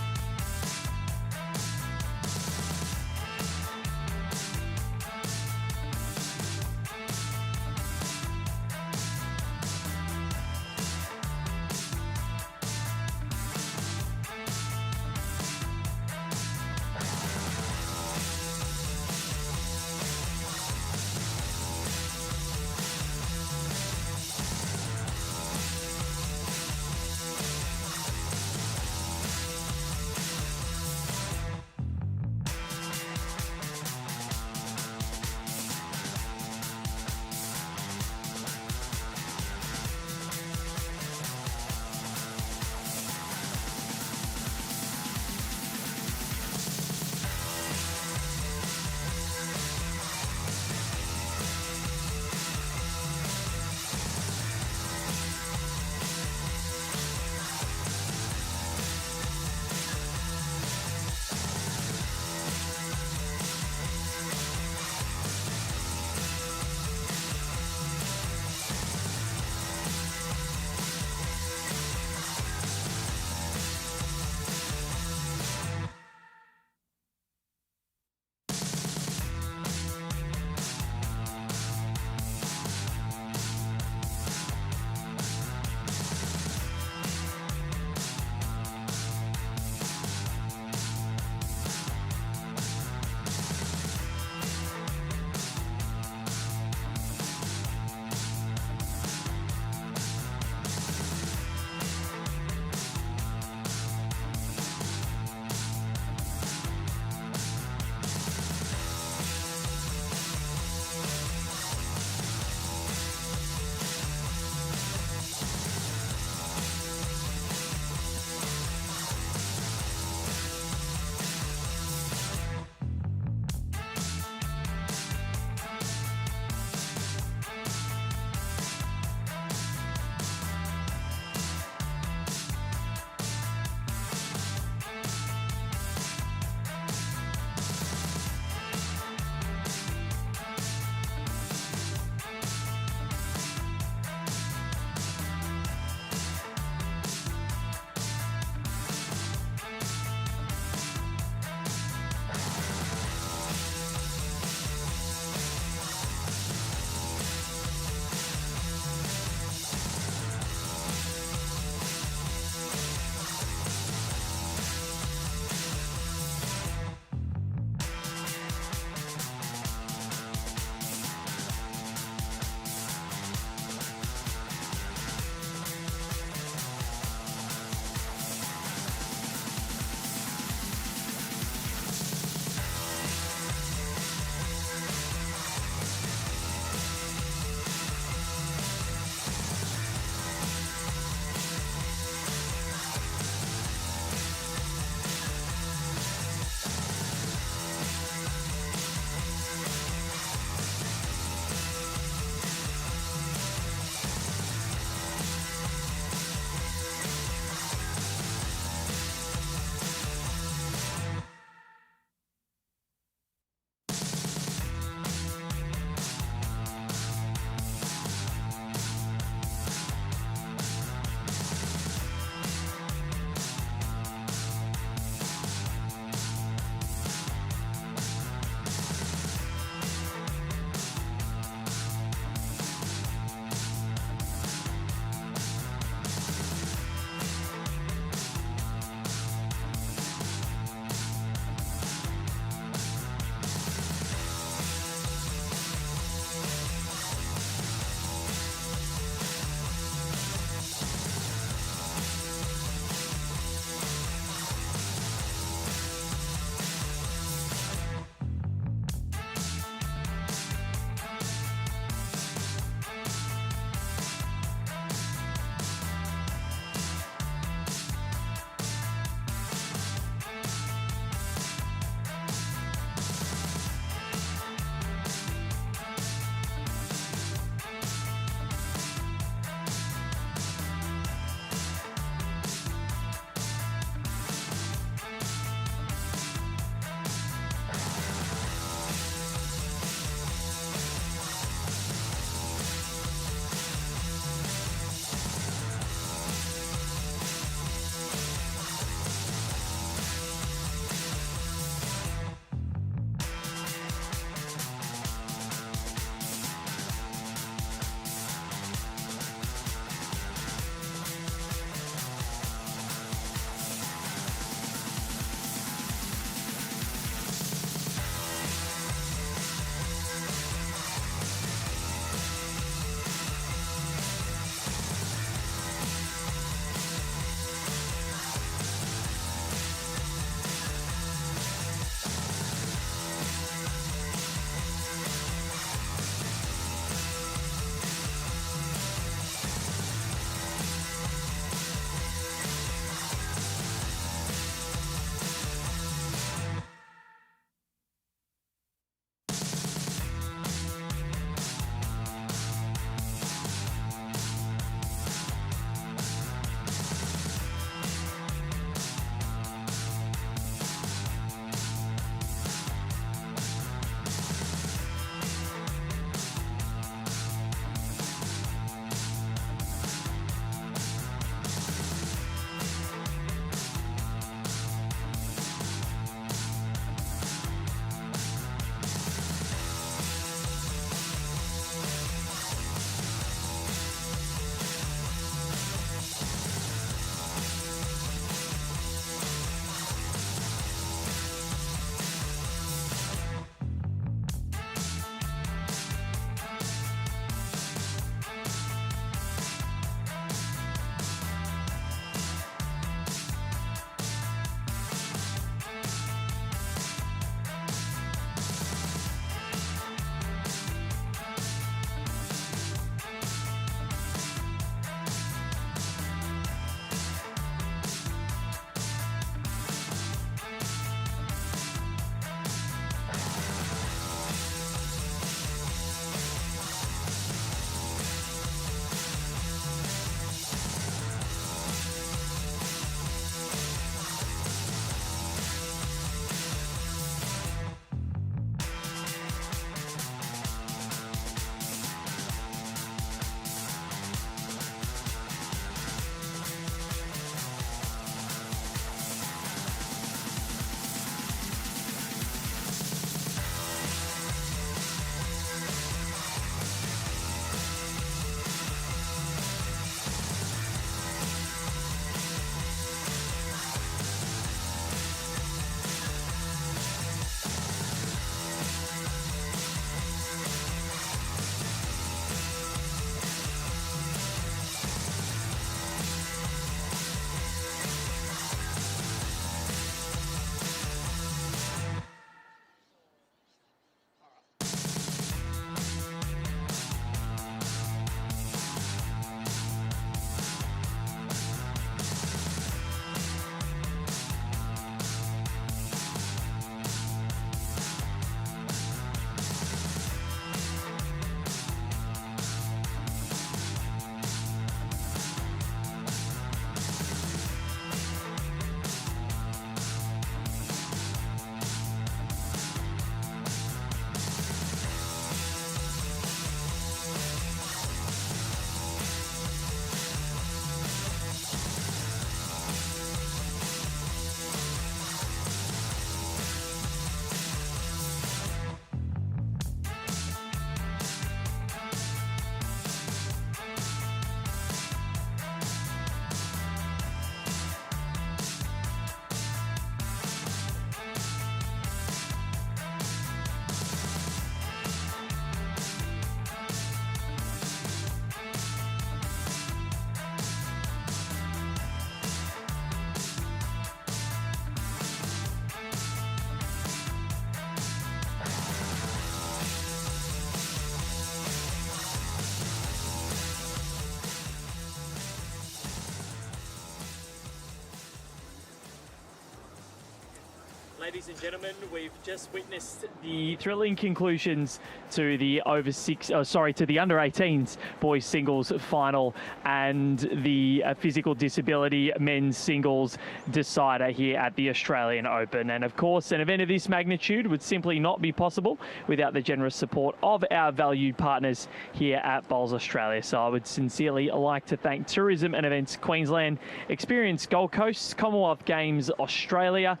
Ladies and gentlemen, we've just witnessed the thrilling conclusions to the under 18s boys singles final and the physical disability men's singles decider here at the Australian Open. And of course, an event of this magnitude would simply not be possible without the generous support of our valued partners here at Bowls Australia. So I would sincerely like to thank Tourism and Events Queensland, Experience Gold Coast, Commonwealth Games Australia,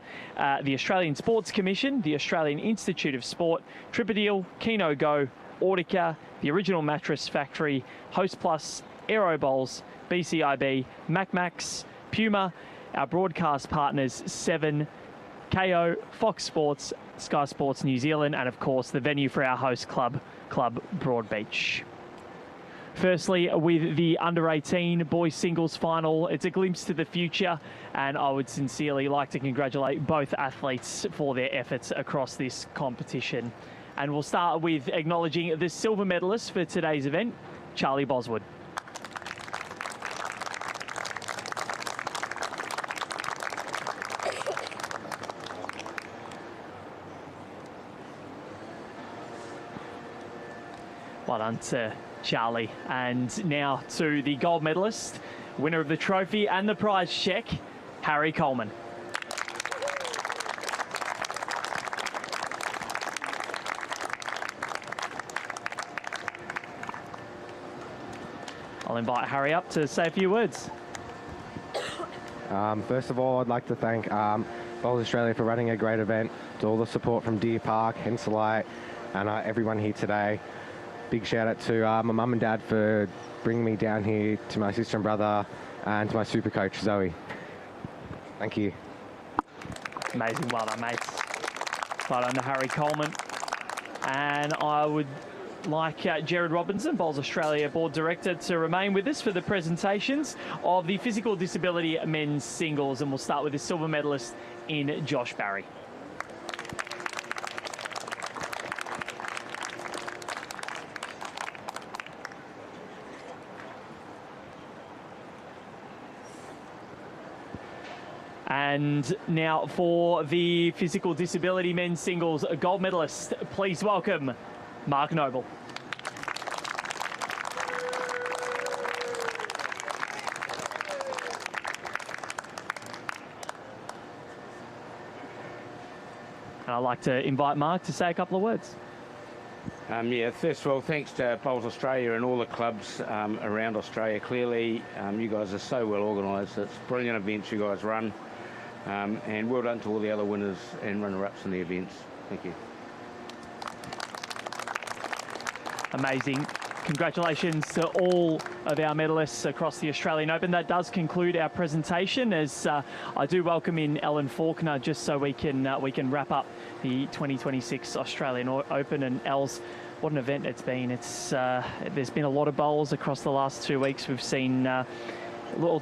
the Australian Sports Commission, the Australian Institute of Sport, Tripadil, Keno Go, Audica, the Original Mattress Factory, Host Plus, Aero Bowls, BCIB, MacMax, Puma, our broadcast partners Seven, KO, Fox Sports, Sky Sports New Zealand, and of course the venue for our host club, Club Broadbeach. Firstly, with the under-18 boys singles final, it's a glimpse to the future, and I would sincerely like to congratulate both athletes for their efforts across this competition. And we'll start with acknowledging the silver medalist for today's event, Charlie Boswood. Well done to Charlie. And now to the gold medalist, winner of the trophy and the prize check, Harry Coleman. I'll invite Harry up to say a few words. First of all, I'd like to thank Bowls Australia for running a great event, to all the support from Deer Park, Henselite, and everyone here today. Big shout out to my mum and dad for bringing me down here, to my sister and brother, and to my super coach, Zoe. Thank you. Amazing. Well done, mates. Well done to Harry Coleman. And I would like Jared Robinson, Bowls Australia Board Director, to remain with us for the presentations of the physical disability men's singles. And we'll start with the silver medalist in Josh Barry. And now for the physical disability men's singles gold medalist, please welcome Mark Noble. And I'd like to invite Mark to say a couple of words. Yeah, first of all, thanks to Bowls Australia and all the clubs around Australia. Clearly, you guys are so well organised. It's brilliant events you guys run. And well done to all the other winners and runner-ups in the events. Thank you. Amazing. Congratulations to all of our medalists across the Australian Open. That does conclude our presentation, as I do welcome in Ellen Faulkner, just so we can wrap up the 2026 Australian Open. And Els, what an event it's been. There's been a lot of bowls across the last 2 weeks. We've seen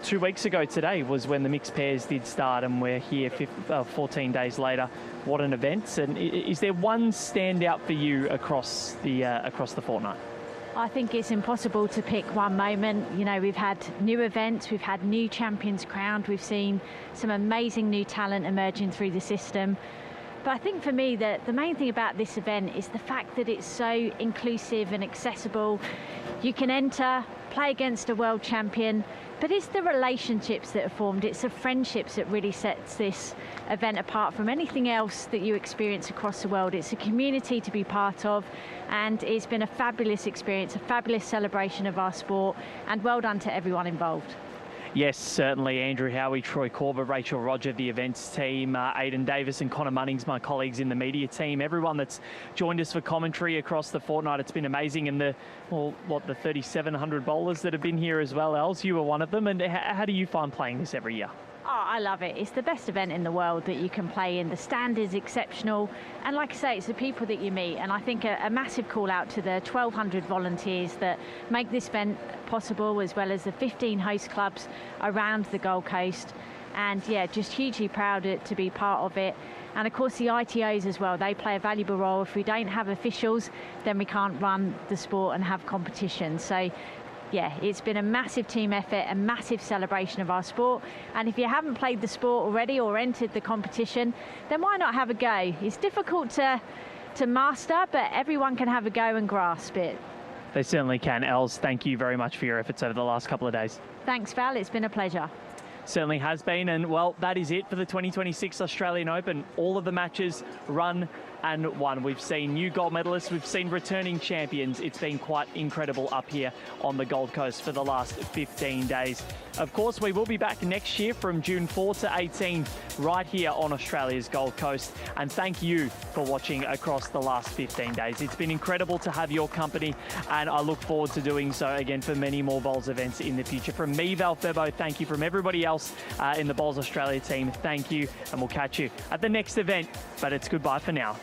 2 weeks ago today was when the mixed pairs did start, and we're here 14 days later. What an event. And is there one standout for you across the fortnight? I think it's impossible to pick one moment. You know, we've had new events, we've had new champions crowned, we've seen some amazing new talent emerging through the system. But I think for me that the main thing about this event is the fact that it's so inclusive and accessible. You can enter, play against a world champion, but it's the relationships that are formed, it's the friendships that really sets this event apart from anything else that you experience across the world. It's a community to be part of, and it's been a fabulous experience, a fabulous celebration of our sport, and well done to everyone involved. Yes, certainly. Andrew Howie, Troy Corber, Rachel Roger, the events team, Aidan Davis and Connor Munnings, my colleagues in the media team, everyone that's joined us for commentary across the fortnight. It's been amazing. And the 3,700 bowlers that have been here as well, Els, you were one of them. And how do you find playing this every year? Oh, I love it. It's the best event in the world that you can play in. The stand is exceptional. And like I say, it's the people that you meet. And I think a massive call out to the 1,200 volunteers that make this event possible, as well as the 15 host clubs around the Gold Coast. And yeah, just hugely proud to be part of it. And of course the ITOs as well, they play a valuable role. If we don't have officials, then we can't run the sport and have competition. So yeah, it's been a massive team effort, a massive celebration of our sport. And if you haven't played the sport already or entered the competition, then why not have a go? It's difficult to master, but everyone can have a go and grasp it. They certainly can. Els, thank you very much for your efforts over the last couple of days. Thanks, Val. It's been a pleasure. Certainly has been. And, well, that is it for the 2026 Australian Open. All of the matches run and won. We've seen new gold medalists. We've seen returning champions. It's been quite incredible up here on the Gold Coast for the last 15 days. Of course, we will be back next year from June 4 to 18 right here on Australia's Gold Coast. And thank you for watching across the last 15 days. It's been incredible to have your company, and I look forward to doing so again for many more Bowls events in the future. From me, Val Febo, thank you. From everybody else in the Bowls Australia team, thank you. And we'll catch you at the next event, but it's goodbye for now.